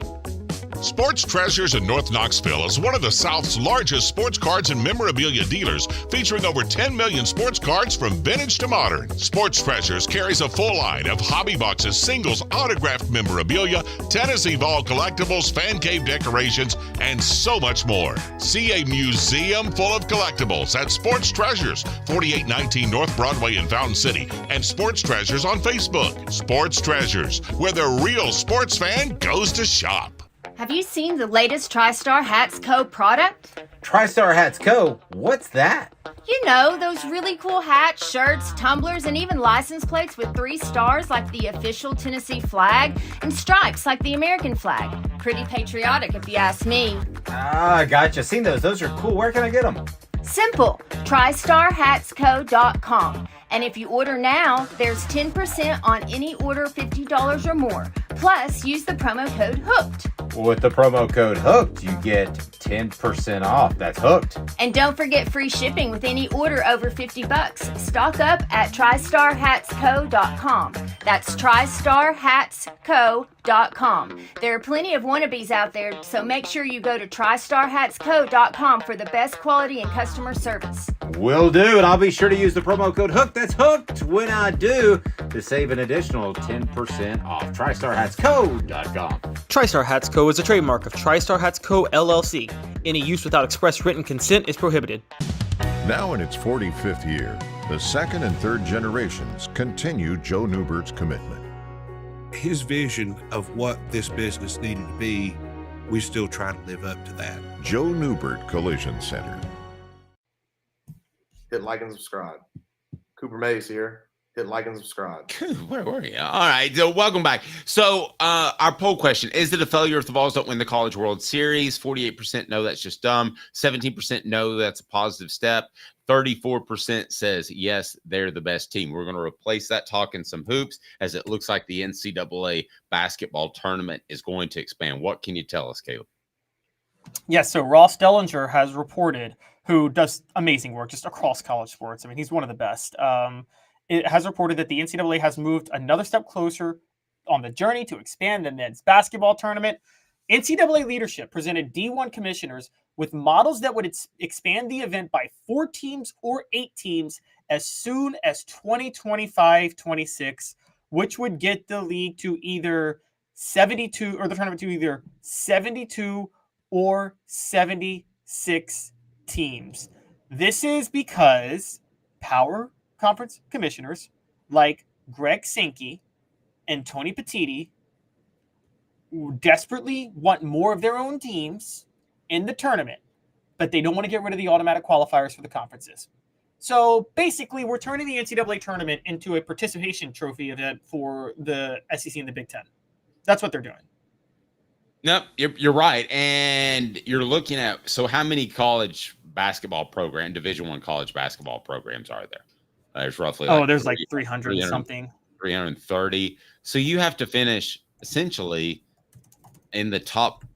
Sports Treasures in North Knoxville is one of the South's largest sports cards and memorabilia dealers, featuring over 10 million sports cards from vintage to modern. Sports Treasures carries a full line of hobby boxes, singles, autographed memorabilia, Tennessee Vol collectibles, fan cave decorations, and so much more. See a museum full of collectibles at Sports Treasures, 4819 North Broadway in Fountain City, and Sports Treasures on Facebook. Sports Treasures, where the real sports fan goes to shop. Have you seen the latest TriStar Hats Co. product? TriStar Hats Co.? What's that? You know, those really cool hats, shirts, tumblers, and even license plates with 3 stars like the official Tennessee flag and stripes like the American flag. Pretty patriotic if you ask me. Ah, gotcha. Seen those. Those are cool. Where can I get them? Simple. TriStarHatsCo.com. And if you order now, there's 10% on any order $50 or more. Plus, use the promo code HOOKED. With the promo code HOOKED, you get 10% off. That's hooked. And don't forget free shipping with any order over $50. Stock up at TristarHatsCo.com. That's TristarHatsCo.com. There are plenty of wannabes out there, so make sure you go to TristarHatsCo.com for the best quality and customer service. Will do, and I'll be sure to use the promo code HOOK. That's hooked when I do to save an additional 10% off. TristarHatsCo.com. TriStar Hats Co. is a trademark of TriStar Hats Co. LLC. Any use without express written consent is prohibited. Now in its 45th year, the second and third generations continue Joe Neubert's commitment. His vision of what this business needed to be, we still try to live up to that. Joe Neubert Collision Center. Hit like and subscribe. Cooper Mays here. Hit like and subscribe. Where were you? All right, so welcome back. So our poll question, is it a failure if the Vols don't win the College World Series? 48% no, that's just dumb. 17% no, that's a positive step. 34% says yes, they're the best team. We're going to replace that talk in some hoops, as it looks like the NCAA basketball tournament is going to expand. What can you tell us, Caleb? Yes, so Ross Dellinger has reported, who does amazing work just across college sports. I mean, he's one of the best. It has reported that the NCAA has moved another step closer on the journey to expand the men's basketball tournament. NCAA leadership presented D1 commissioners with models that would expand the event by 4 teams or 8 teams as soon as 2025-26, which would get the league to either 72, or the tournament to either 72 or 76 teams. This is because Power Conference commissioners like Greg Sankey and Tony Petitti desperately want more of their own teams in the tournament, but they don't want to get rid of the automatic qualifiers for the conferences. So basically, we're turning the NCAA tournament into a participation trophy event for the SEC and the Big Ten. That's what they're doing. Nope, you're right. And you're looking at, so how many college basketball program, Division I college basketball programs are there? There's roughly there's like 300 something. 330. So you have to finish essentially in the top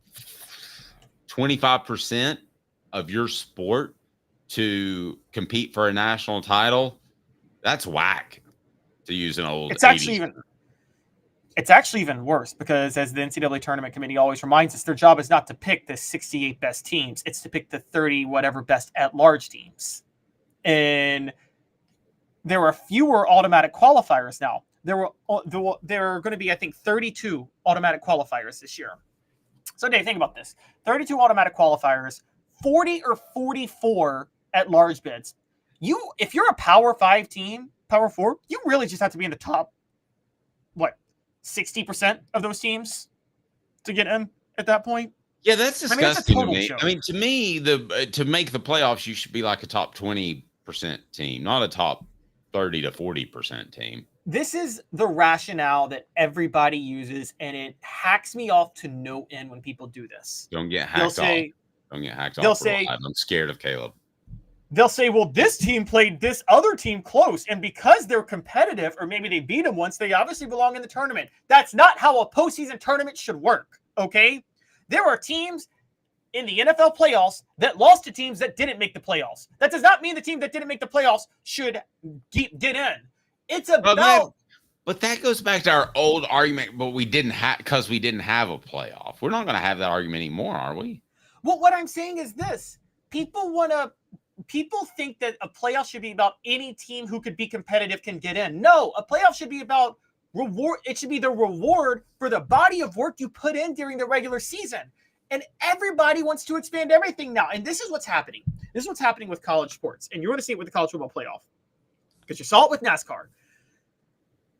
25% of your sport to compete for a national title. That's whack, to use an old. It's actually even worse, because as the NCAA tournament committee always reminds us, their job is not to pick the 68 best teams. It's to pick the 30 whatever best at large teams. And there are fewer automatic qualifiers now. There are going to be, I think, 32 automatic qualifiers this year. So, Dave, think about this. 32 automatic qualifiers, 40 or 44 at large bids. If you're a Power 5 team, Power 4, you really just have to be in the top, 60% of those teams to get in at that point? Yeah, that's disgusting to me. joke. I mean, to me, to make the playoffs, you should be like a top 20% team, not a top 30 to 40% team. This is the rationale that everybody uses, and it hacks me off to no end when people do this. Don't get hacked off. Don't get hacked off. They'll say, I'm scared of Caleb. They'll say, well, this team played this other team close, and because they're competitive, or maybe they beat them once, they obviously belong in the tournament. That's not how a postseason tournament should work, okay? There are teams in the NFL playoffs that lost to teams that didn't make the playoffs. That does not mean the team that didn't make the playoffs should get in. It's about... But that goes back to our old argument, but we didn't have, because we didn't have a playoff. We're not going to have that argument anymore, are we? Well, what I'm saying is this. People think that a playoff should be about any team who could be competitive can get in. No, a playoff should be about reward. It should be the reward for the body of work you put in during the regular season. And everybody wants to expand everything now. And this is what's happening. This is what's happening with college sports. And you're going to see it with the college football playoff, because you saw it with NASCAR.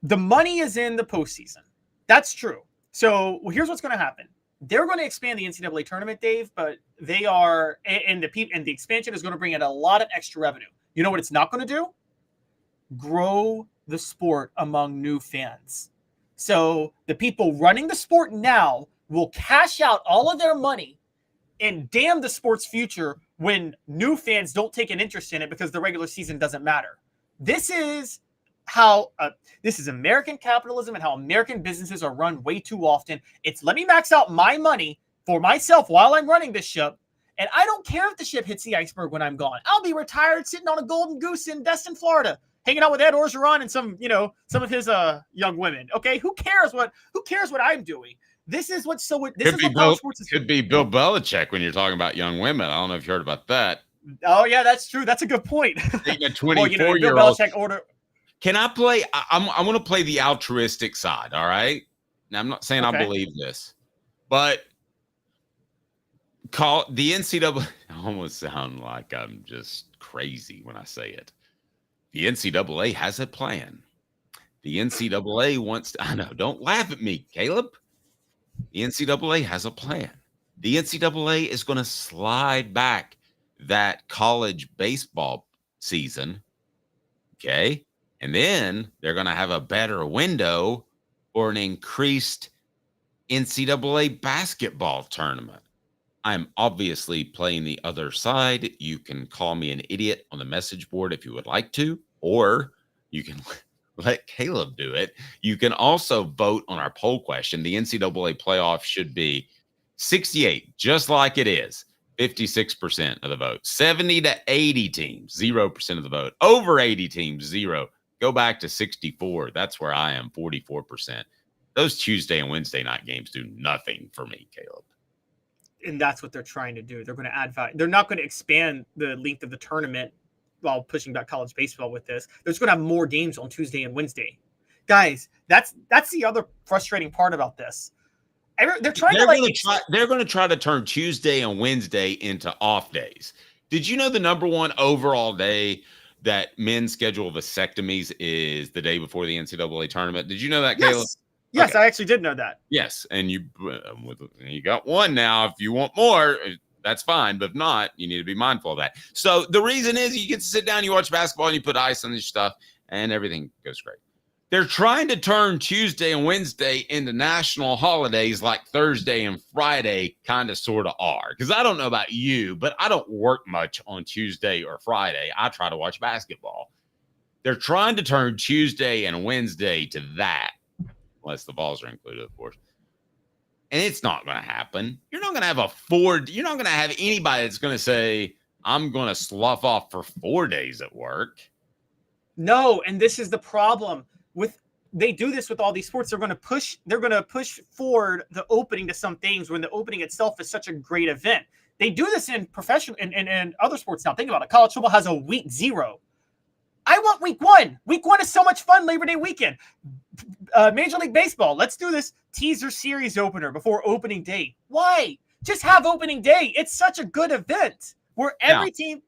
The money is in the postseason. That's true. So here's what's going to happen. They're going to expand the NCAA tournament, Dave, but they are, and the expansion is going to bring in a lot of extra revenue. You know what it's not going to do? Grow the sport among new fans. So the people running the sport now will cash out all of their money and damn the sport's future when new fans don't take an interest in it because the regular season doesn't matter. This is how this is American capitalism and how American businesses are run way too often. It's let me max out my money for myself while I'm running this ship, And I don't care if the ship hits the iceberg when I'm gone. I'll be retired sitting on a golden goose in Destin, Florida, hanging out with Ed Orgeron and some of his young women. Okay, who cares what I'm doing? This is what's so. This is what college sports is. Could be Bill Belichick when you're talking about young women. I don't know if you heard about that. Oh yeah, that's true. That's a good point. Taking a Well, 24-year-old. Bill Belichick order. Can I play? I want to play the altruistic side. All right. Now I'm not saying I believe this, but call the NCAA. I almost sound like I'm just crazy when I say it. The NCAA has a plan. The NCAA wants to. I know. Don't laugh at me, Caleb. The NCAA has a plan. The NCAA is going to slide back that college baseball season. Okay. And then they're going to have a better window or an increased NCAA basketball tournament. I'm obviously playing the other side. You can call me an idiot on the message board if you would like to, or you can let Caleb do it. You can also vote on our poll question. The NCAA playoff should be 68, just like it is. 56% of the vote. 70 to 80 teams, 0% of the vote. Over 80 teams, 0. Go back to 64. That's where I am, 44%. Those Tuesday and Wednesday night games do nothing for me, Caleb. And that's what they're trying to do. They're going to add value. They're not going to expand the length of the tournament while pushing back college baseball with this. They're just going to have more games on Tuesday and Wednesday. Guys, that's the other frustrating part about this. They're going to try to turn Tuesday and Wednesday into off days. Did you know the number one overall day that men's schedule vasectomies is the day before the NCAA tournament? Did you know that, Caleb? Yes, Okay. I actually did know that. Yes, and you got one now. If you want more, that's fine. But if not, you need to be mindful of that. So the reason is you get to sit down, you watch basketball, and you put ice on your stuff, and everything goes great. They're trying to turn Tuesday and Wednesday into national holidays like Thursday and Friday kind of sort of are. Because I don't know about you, but I don't work much on Tuesday or Friday. I try to watch basketball. They're trying to turn Tuesday and Wednesday to that, unless the Vols are included, of course. And it's not going to happen. You're not going to have you're not going to have anybody that's going to say, I'm going to slough off for 4 days at work. No, and this is the problem. They do this with all these sports. They're going to push forward the opening to some things when the opening itself is such a great event. They do this in professional and other sports now. Think about it. College football has a week 0. I want week 1. Week 1 is so much fun. Labor Day weekend. Major League Baseball. Let's do this teaser series opener before opening day. Why? Just have opening day. It's such a good event where every team.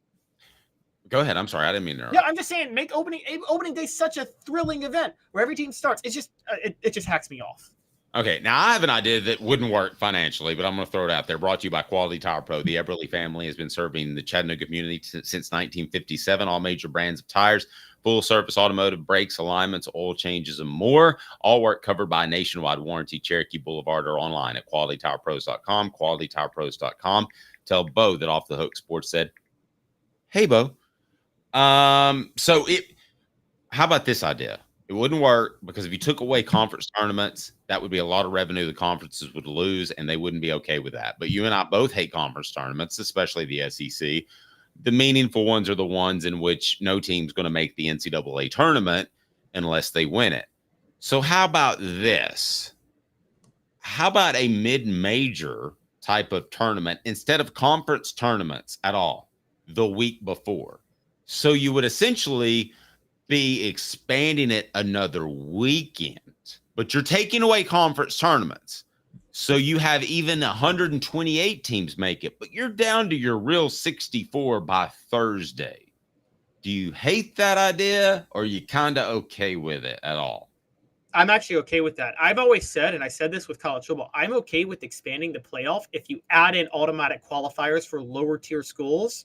Go ahead. I'm sorry. I didn't mean to interrupt. Yeah, I'm just saying, make opening day such a thrilling event where every team starts. It's just it just hacks me off. Okay, now I have an idea that wouldn't work financially, but I'm going to throw it out there. Brought to you by Quality Tire Pro. The Eberle family has been serving the Chattanooga community since 1957. All major brands of tires, full service automotive, brakes, alignments, oil changes, and more. All work covered by a nationwide warranty. Cherokee Blvd or online at qualitytirepros.com. Qualitytirepros.com. Tell Bo that Off the Hook Sports said, "Hey, Bo." How about this idea? It wouldn't work because if you took away conference tournaments, that would be a lot of revenue the conferences would lose, and they wouldn't be okay with that. But you and I both hate conference tournaments, especially the SEC. The meaningful ones are the ones in which no team's going to make the NCAA tournament unless they win it. So how about this? How about a mid-major type of tournament instead of conference tournaments at all the week before? So you would essentially be expanding it another weekend, but you're taking away conference tournaments. So you have even 128 teams make it, but you're down to your real 64 by Thursday. Do you hate that idea, or are you kind of okay with it at all? I'm actually okay with that. I've always said, and I said this with college football, I'm okay with expanding the playoff if you add in automatic qualifiers for lower tier schools,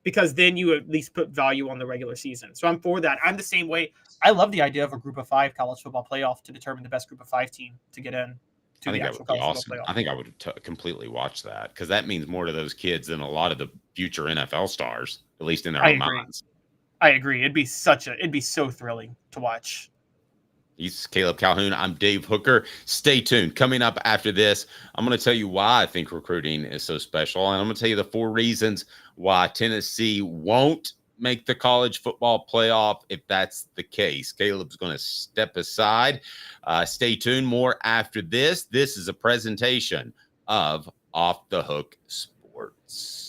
because then you at least put value on the regular season. So I'm for that. I'm the same way. I love the idea of a group of 5 college football playoff to determine the best group of 5 team to get in to the actual college football playoff. I think I would completely watch that, because that means more to those kids than a lot of the future NFL stars, at least in their own minds. I agree. It'd be so thrilling to watch. He's Caleb Calhoun. I'm Dave Hooker. Stay tuned. Coming up after this, I'm going to tell you why I think recruiting is so special. And I'm going to tell you the 4 reasons why Tennessee won't make the college football playoff if that's the case. Caleb's going to step aside. Stay tuned. More after this. This is a presentation of Off the Hook Sports.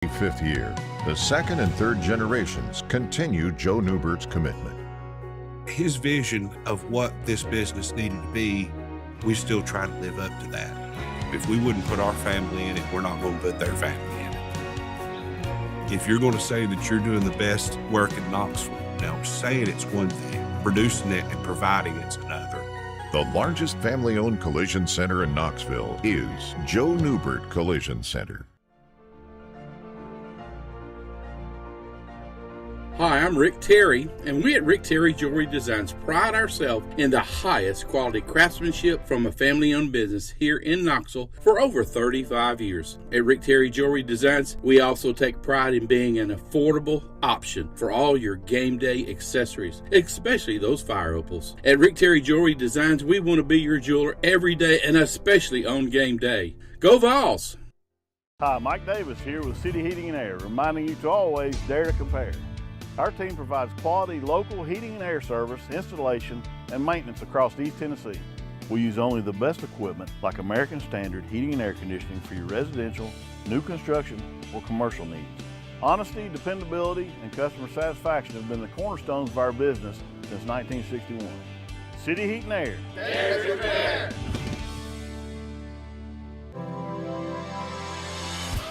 5th year, the second and third generations continue Joe Neubert's commitment. His vision of what this business needed to be, we still try to live up to that. If we wouldn't put our family in it, we're not going to put their family in it. If you're going to say that you're doing the best work in Knoxville, now saying it's one thing, producing it and providing it's another. The largest family-owned collision center in Knoxville is Joe Neubert Collision Center. Hi, I'm Rick Terry, and we at Rick Terry Jewelry Designs pride ourselves in the highest quality craftsmanship from a family-owned business here in Knoxville for over 35 years. At Rick Terry Jewelry Designs, we also take pride in being an affordable option for all your game day accessories, especially those fire opals. At Rick Terry Jewelry Designs, we want to be your jeweler every day and especially on game day. Go Vols! Hi, Mike Davis here with City Heating and Air, reminding you to always dare to compare. Our team provides quality local heating and air service, installation, and maintenance across East Tennessee. We use only the best equipment like American Standard heating and air conditioning for your residential, new construction, or commercial needs. Honesty, dependability, and customer satisfaction have been the cornerstones of our business since 1961. City Heat and Air. Dare to compare.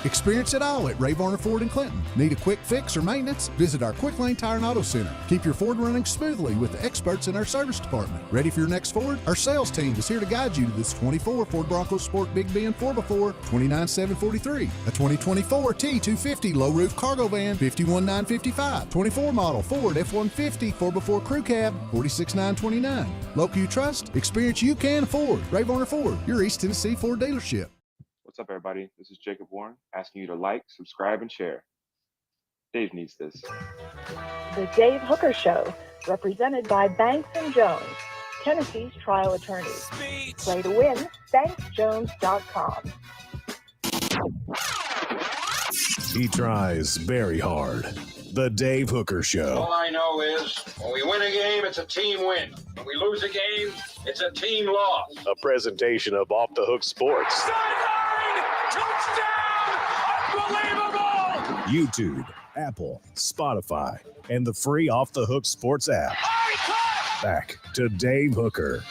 Experience it all at Ray Varner Ford in Clinton. Need a quick fix or maintenance? Visit our Quick Lane Tire and Auto Center. Keep your Ford running smoothly with the experts in our service department. Ready for your next Ford? Our sales team is here to guide you to this 24 Ford Bronco Sport Big Ben 4x4, $29,743. A 2024 T250 low roof cargo van, $51,955. 24 model Ford F-150 4x4 crew cab, $46,929. Local you trust, experience you can afford. Ray Varner Ford, your East Tennessee Ford dealership. What's up, everybody? This is Jacob Warren asking you to like, subscribe, and share. Dave needs this. The Dave Hooker Show, represented by Banks & Jones, Tennessee's trial attorneys. Play to win, banksjones.com. He tries very hard. The Dave Hooker Show. All I know is when we win a game, it's a team win. When we lose a game, it's a team loss. A presentation of Off the Hook Sports. YouTube, Apple, Spotify, and the free Off the Hook Sports app. Back to Dave Hooker.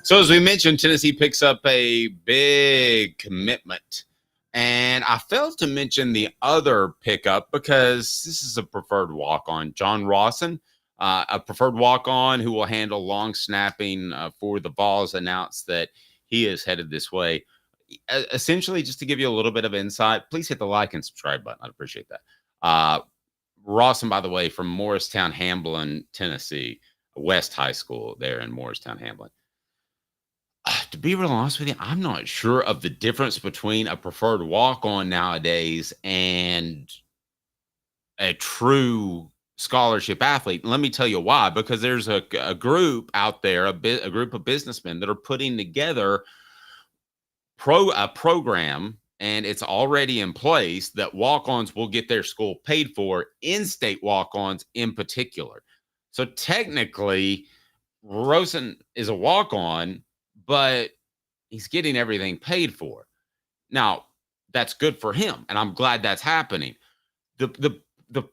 So as we mentioned, Tennessee picks up a big commitment. And I failed to mention the other pickup because this is a preferred walk-on. John Rawson, a preferred walk-on who will handle long snapping for the Vols, announced that he is headed this way. Essentially, just to give you a little bit of insight, please hit the like and subscribe button. I'd appreciate that. Rawson, by the way, from Morristown, Hamblin, Tennessee, West High School there in Morristown, Hamblin. To be real honest with you, I'm not sure of the difference between a preferred walk-on nowadays and a true scholarship athlete. Let me tell you why. Because there's a group out there, a group of businessmen that are putting together a program, and it's already in place that walk-ons will get their school paid for, in-state walk-ons in particular. So technically, Rosen is a walk-on, but he's getting everything paid for. Now, that's good for him, and I'm glad that's happening. The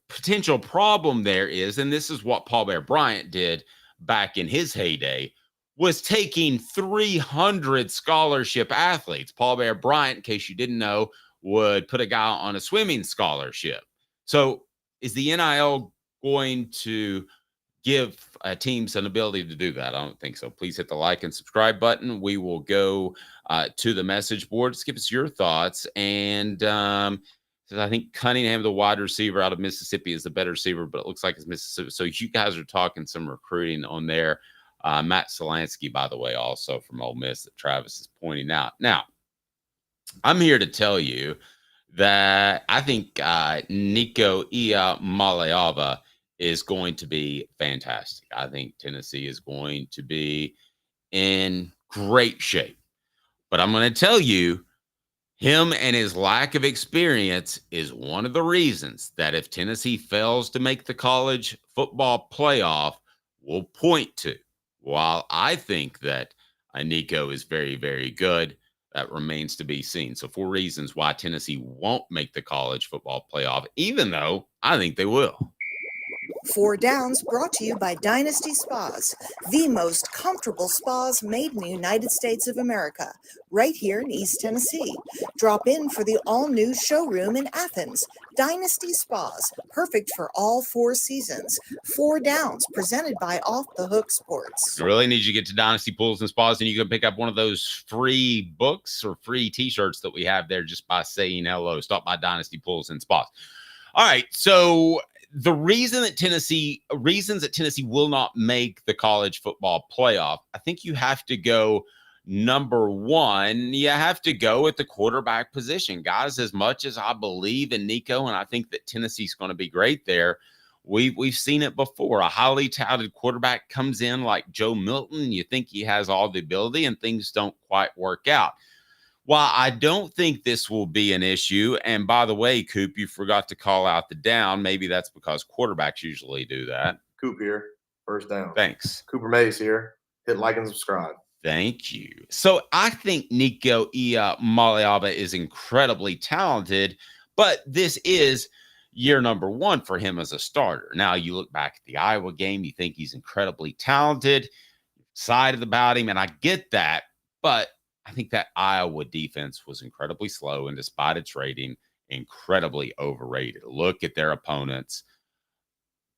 potential problem there is, and this is what Paul Bear Bryant did back in his heyday, was taking 300 scholarship athletes. Paul Bear Bryant, in case you didn't know, would put a guy on a swimming scholarship. So is the NIL going to give teams an ability to do that? I don't think so. Please hit the like and subscribe button. We will go to the message board. Just give us your thoughts. And I think Cunningham, the wide receiver out of Mississippi, is the better receiver, but it looks like it's Mississippi. So you guys are talking some recruiting on there. Matt Solansky, by the way, also from Ole Miss, that Travis is pointing out. Now, I'm here to tell you that I think Nico Iamaleava is going to be fantastic. I think Tennessee is going to be in great shape. But I'm going to tell you, him and his lack of experience is one of the reasons that if Tennessee fails to make the college football playoff, we'll point to. While I think that Nico is very, very good, that remains to be seen. So 4 reasons why Tennessee won't make the college football playoff, even though I think they will. 4 Downs brought to you by Dynasty Spas, the most comfortable spas made in the United States of America, right here in East Tennessee. Drop in for the all-new showroom in Athens. Dynasty Spas, perfect for all 4 seasons. 4 Downs, presented by Off the Hook Sports. I really need you to get to Dynasty Pools and Spas, and you can pick up one of those free books or free t-shirts that we have there just by saying hello. Stop by Dynasty Pools and Spas. All right, so the reasons that Tennessee will not make the college football playoff, I think you have to go number 1. You have to go at the quarterback position. Guys, as much as I believe in Nico, and I think that Tennessee's going to be great there, we've seen it before. A highly touted quarterback comes in like Joe Milton. You think he has all the ability, and things don't quite work out. While I don't think this will be an issue, and by the way, Coop, you forgot to call out the down. Maybe that's because quarterbacks usually do that. Coop here, first down. Thanks. Cooper Mays here. Hit like and subscribe. Thank you. So I think Nico Maliaba is incredibly talented, but this is year number 1 for him as a starter. Now, you look back at the Iowa game, you think he's incredibly talented, excited about him, and I get that, but I think that Iowa defense was incredibly slow and, despite its rating, incredibly overrated. Look at their opponents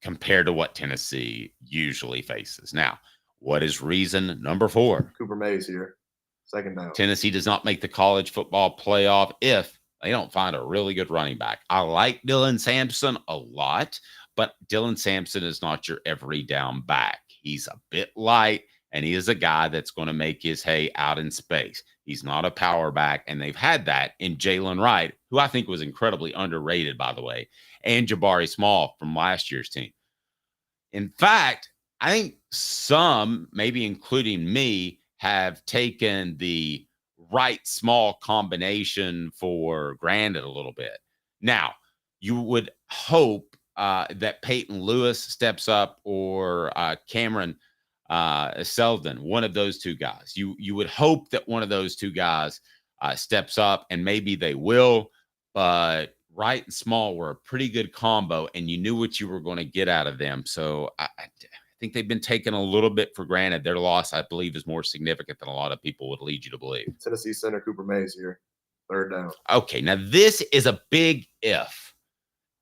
compared to what Tennessee usually faces. Now, what is reason number 4? Cooper Mays here, second down. Tennessee does not make the college football playoff if they don't find a really good running back. I like Dylan Sampson a lot, but Dylan Sampson is not your every down back. He's a bit light, and he is a guy that's going to make his hay out in space. He's not a power back, and they've had that in Jalen Wright, who I think was incredibly underrated, by the way, and Jabari Small from last year's team. In fact, I think some, maybe including me, have taken the Wright Small combination for granted a little bit. Now, you would hope that Peyton Lewis steps up, or Cameron Seldon, one of those 2 guys. You would hope that one of those 2 guys steps up, and maybe they will, but Wright and Small were a pretty good combo, and you knew what you were going to get out of them. So I think they've been taken a little bit for granted. Their loss, I believe, is more significant than a lot of people would lead you to believe. Tennessee center Cooper Mays here, third down. Okay, now this is a big if.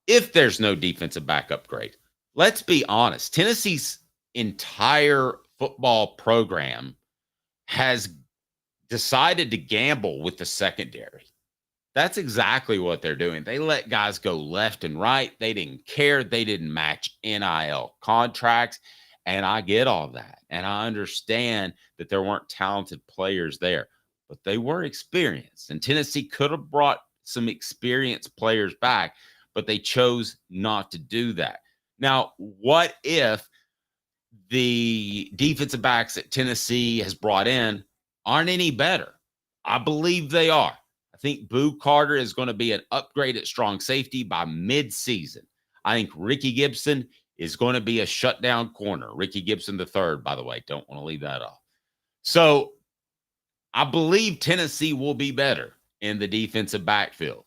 If there's no defensive back upgrade, let's be honest. Tennessee's entire football program has decided to gamble with the secondary. That's exactly what they're doing. They let guys go left and right. They didn't care. They didn't match NIL contracts. And I get all that. And I understand that there weren't talented players there, but they were experienced. And Tennessee could have brought some experienced players back, but they chose not to do that. Now, what if the defensive backs that Tennessee has brought in aren't any better? I believe they are. I think Boo Carter is going to be an upgrade at strong safety by mid-season. I think Ricky Gibson is going to be a shutdown corner. Ricky Gibson III, by the way. Don't want to leave that off. So I believe Tennessee will be better in the defensive backfield.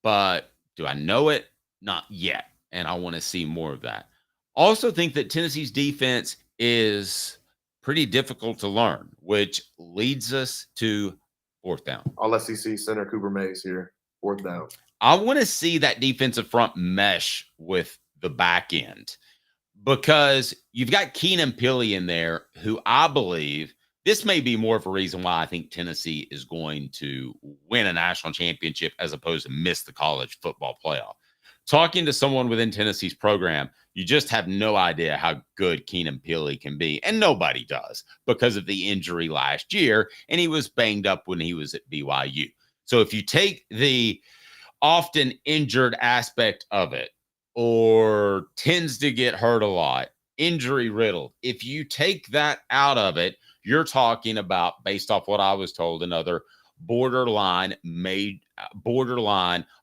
But do I know it? Not yet. And I want to see more of that. Also think that Tennessee's defense is pretty difficult to learn, which leads us to fourth down. All SEC center Cooper Mays here, fourth down. I want to see that defensive front mesh with the back end, because you've got Keenan Pili in there, who I believe this may be more of a reason why I think Tennessee is going to win a national championship as opposed to miss the college football playoff. Talking to someone within Tennessee's program, you just have no idea how good Keenan Pili can be. And nobody does, because of the injury last year. And he was banged up when he was at BYU. So if you take the often injured aspect of it, or tends to get hurt a lot, injury riddled. If you take that out of it, you're talking about, based off what I was told, another borderline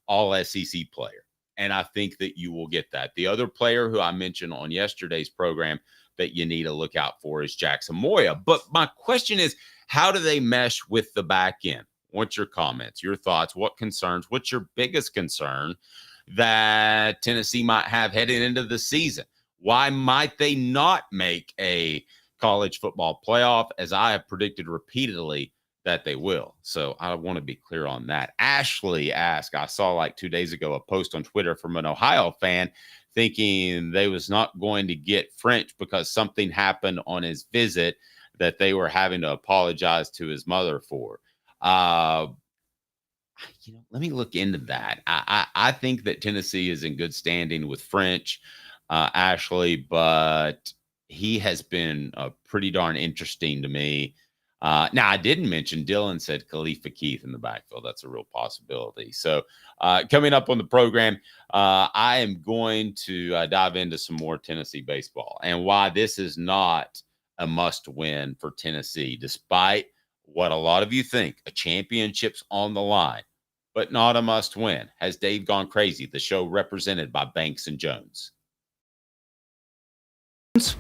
all SEC player. And I think that you will get that. The other player who I mentioned on yesterday's program that you need to look out for is Jackson Moya. But my question is, how do they mesh with the back end? What's your comments, your thoughts, what concerns, what's your biggest concern that Tennessee might have heading into the season? Why might they not make a college football playoff, as I have predicted repeatedly that they will? So I want to be clear on that. Ashley asked, I saw like 2 days ago a post on Twitter from an Ohio fan thinking they was not going to get French because something happened on his visit that they were having to apologize to his mother for. Let me look into that. I think that Tennessee is in good standing with French, Ashley, but he has been pretty darn interesting to me. Now, I didn't mention Dylan said Khalifa Keith in the backfield. That's a real possibility. So coming up on the program, I am going to dive into some more Tennessee baseball and why this is not a must win for Tennessee, despite what a lot of you think, a championship's on the line, but not a must win. Has Dave gone crazy? The show represented by Banks and Jones.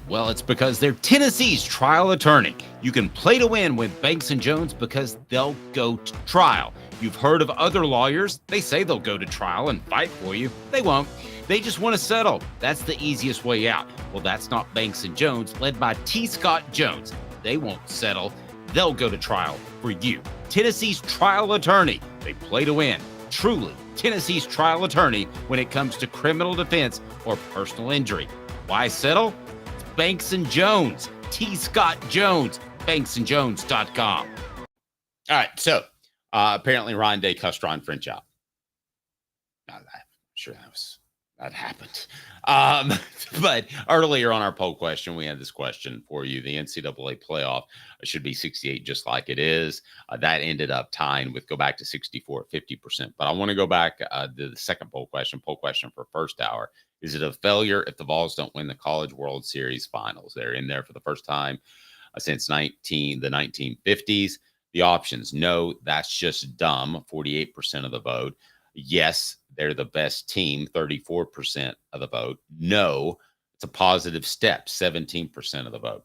Well, it's because they're Tennessee's trial attorney. You can play to win with Banks and Jones because they'll go to trial. You've heard of other lawyers. They say they'll go to trial and fight for you. They won't. They just want to settle. That's the easiest way out. Well, that's not Banks and Jones, led by T. Scott Jones. They won't settle. They'll go to trial for you. Tennessee's trial attorney. They play to win. Truly, Tennessee's trial attorney when it comes to criminal defense or personal injury. Why settle? It's Banks and Jones. T. Scott Jones. BanksandJones.com. All right, so apparently Ryan Day cussed Ron French out. I'm sure that happened. But earlier on our poll question, we had this question for you. The NCAA playoff should be 68 just like it is. That ended up tying with go back to 64 at 50%. But I want to go back to the second poll question for first hour. Is it a failure if the Vols don't win the College World Series finals? They're in there for the first time since the 1950s. The options: no, that's just dumb, 48% of the vote. Yes, they're the best team, 34% of the vote. No, it's a positive step, 17% of the vote.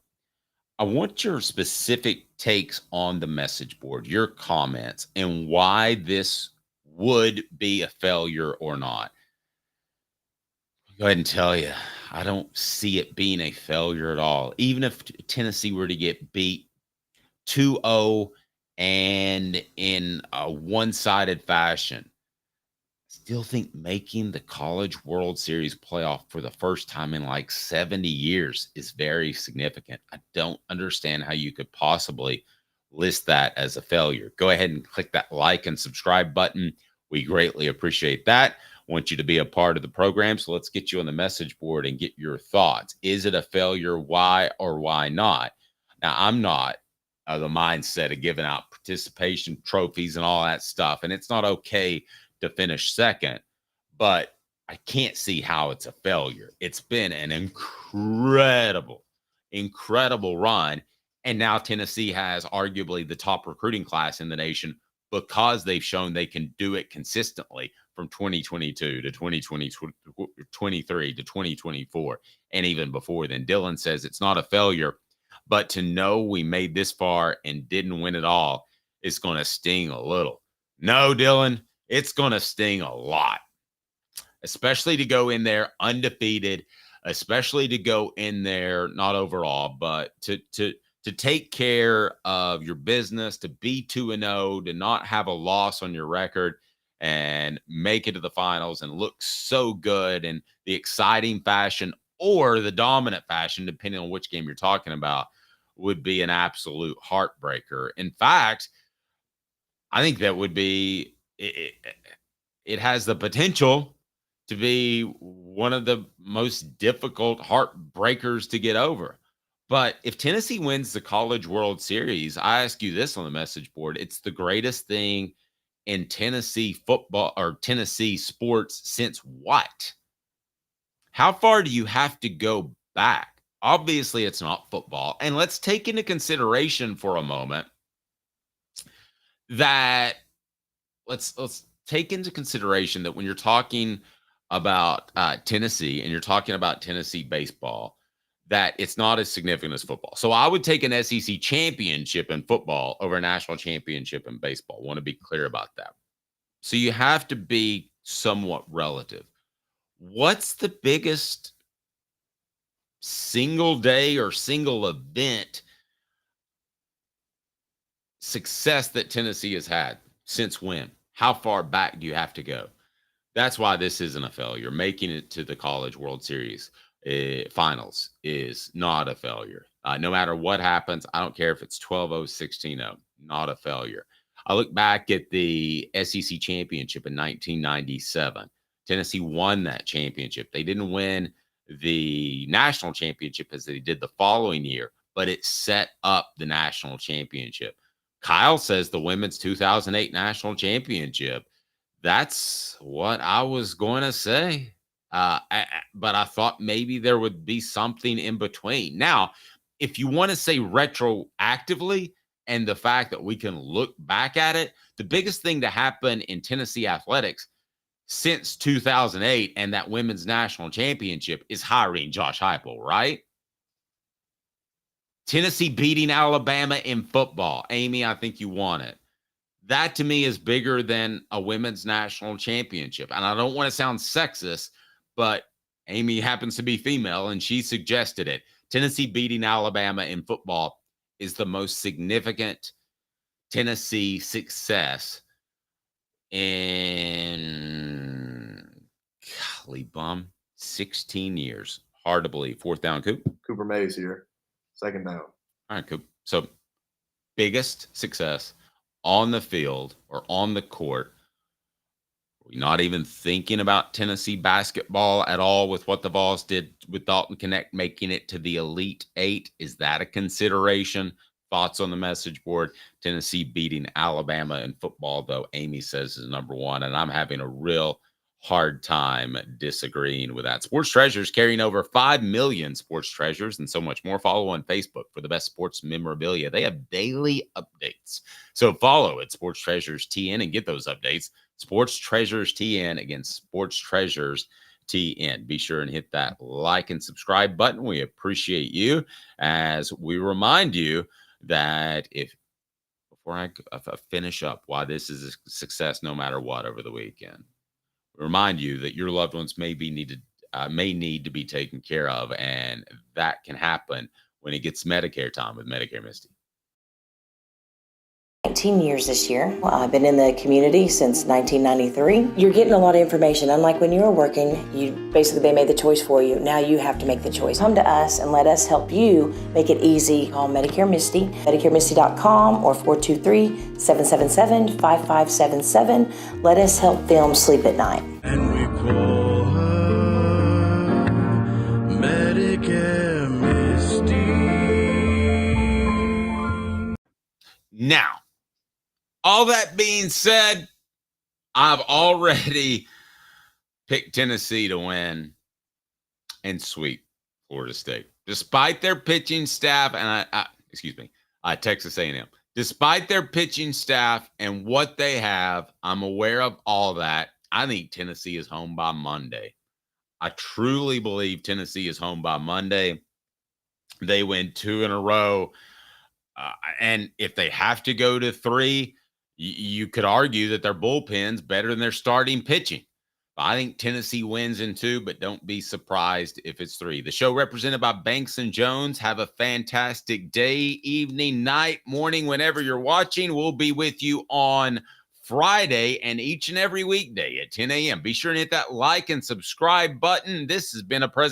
I want your specific takes on the message board, your comments, and why this would be a failure or not. Go ahead and tell you, I don't see it being a failure at all. Even if Tennessee were to get beat 2-0 and in a one-sided fashion, still think making the College World Series playoff for the first time in like 70 years is very significant. I don't understand how you could possibly list that as a failure. Go ahead and click that like and subscribe button. We greatly appreciate that. Want you to be a part of the program, so let's get you on the message board and get your thoughts. Is it a failure? Why or why not? Now, I'm not the mindset of giving out participation trophies and all that stuff, and it's not okay to finish second, but I can't see how it's a failure. It's been an incredible run, and now Tennessee has arguably the top recruiting class in the nation because they've shown they can do it consistently from 2022 to 2023 to 2024, and even before then. Dylan says it's not a failure, but to know we made this far and didn't win it all is going to sting a little. No, Dylan, it's going to sting a lot, especially to go in there undefeated, especially to go in there, not overall, but to take care of your business, to be 2-0, to not have a loss on your record and make it to the finals and look so good in the exciting fashion or the dominant fashion, depending on which game you're talking about, would be an absolute heartbreaker. In fact, I think that would be, it has the potential to be one of the most difficult heartbreakers to get over. But if Tennessee wins the College World Series, I ask you this on the message board, it's the greatest thing in Tennessee football or Tennessee sports since what? How far do you have to go back? Obviously, it's not football. And let's take into consideration for a moment that let's take into consideration that when you're talking about Tennessee and you're talking about Tennessee baseball, that it's not as significant as football. So I would take an SEC championship in football over a national championship in baseball. I want to be clear about that. So you have to be somewhat relative. What's the biggest single day or single event success that Tennessee has had since when? How far back do you have to go? That's why this isn't a failure. Making it to the College World Series finals is not a failure. No matter what happens, I don't care if it's 12-0, 16-0, not a failure. I look back at the SEC championship in 1997. Tennessee won that championship. They didn't win the national championship as they did the following year, but it set up the national championship. Kyle says the women's 2008 national championship. That's what I was going to say. But I thought maybe there would be something in between. Now, if you want to say retroactively and the fact that we can look back at it, the biggest thing to happen in Tennessee athletics since 2008 and that women's national championship is hiring Josh Heupel, right? Tennessee beating Alabama in football. Amy, I think you want it. That to me is bigger than a women's national championship. And I don't want to sound sexist, but Amy happens to be female and she suggested it. Tennessee beating Alabama in football is the most significant Tennessee success in 16 years. Hard to believe. Fourth down, Coop. Cooper Mays here. Second down. All right, Coop. So biggest success on the field or on the court. We're not even thinking about Tennessee basketball at all with what the Vols did with Dalton Connect, making it to the Elite Eight. Is that a consideration? Thoughts on the message board? Tennessee beating Alabama in football, though, Amy says is number one. And I'm having a real hard time disagreeing with that. Sports Treasures carrying over 5 million sports treasures and so much more. Follow on Facebook for the best sports memorabilia. They have daily updates. So follow at Sports Treasures TN and get those updates. Sports Treasures TN against Sports Treasures TN. Be sure and hit that like and subscribe button. We appreciate you as we remind you that before I finish up why this is a success no matter what over the weekend, remind you that your loved ones may need to be taken care of, and that can happen when it gets Medicare time with Medicare Misty. 19 years this year. Well, I've been in the community since 1993. You're getting a lot of information. Unlike when you were working, they made the choice for you. Now you have to make the choice. Come to us and let us help you make it easy. Call Medicare Misty, MedicareMisty.com or 423-777-5577. Let us help them sleep at night. And we call her Medicare Misty. Now, all that being said, I've already picked Tennessee to win and sweep Florida State. Despite their pitching staff, and Texas A&M. Despite their pitching staff and what they have, I'm aware of all that. I think Tennessee is home by Monday. I truly believe Tennessee is home by Monday. They win 2 in a row. And if they have to go to 3, you could argue that their bullpen's better than their starting pitching. I think Tennessee wins in 2, but don't be surprised if it's 3. The show represented by Banks & Jones. Have a fantastic day, evening, night, morning, whenever you're watching. We'll be with you on Friday and each and every weekday at 10 a.m. Be sure to hit that like and subscribe button. This has been a presentation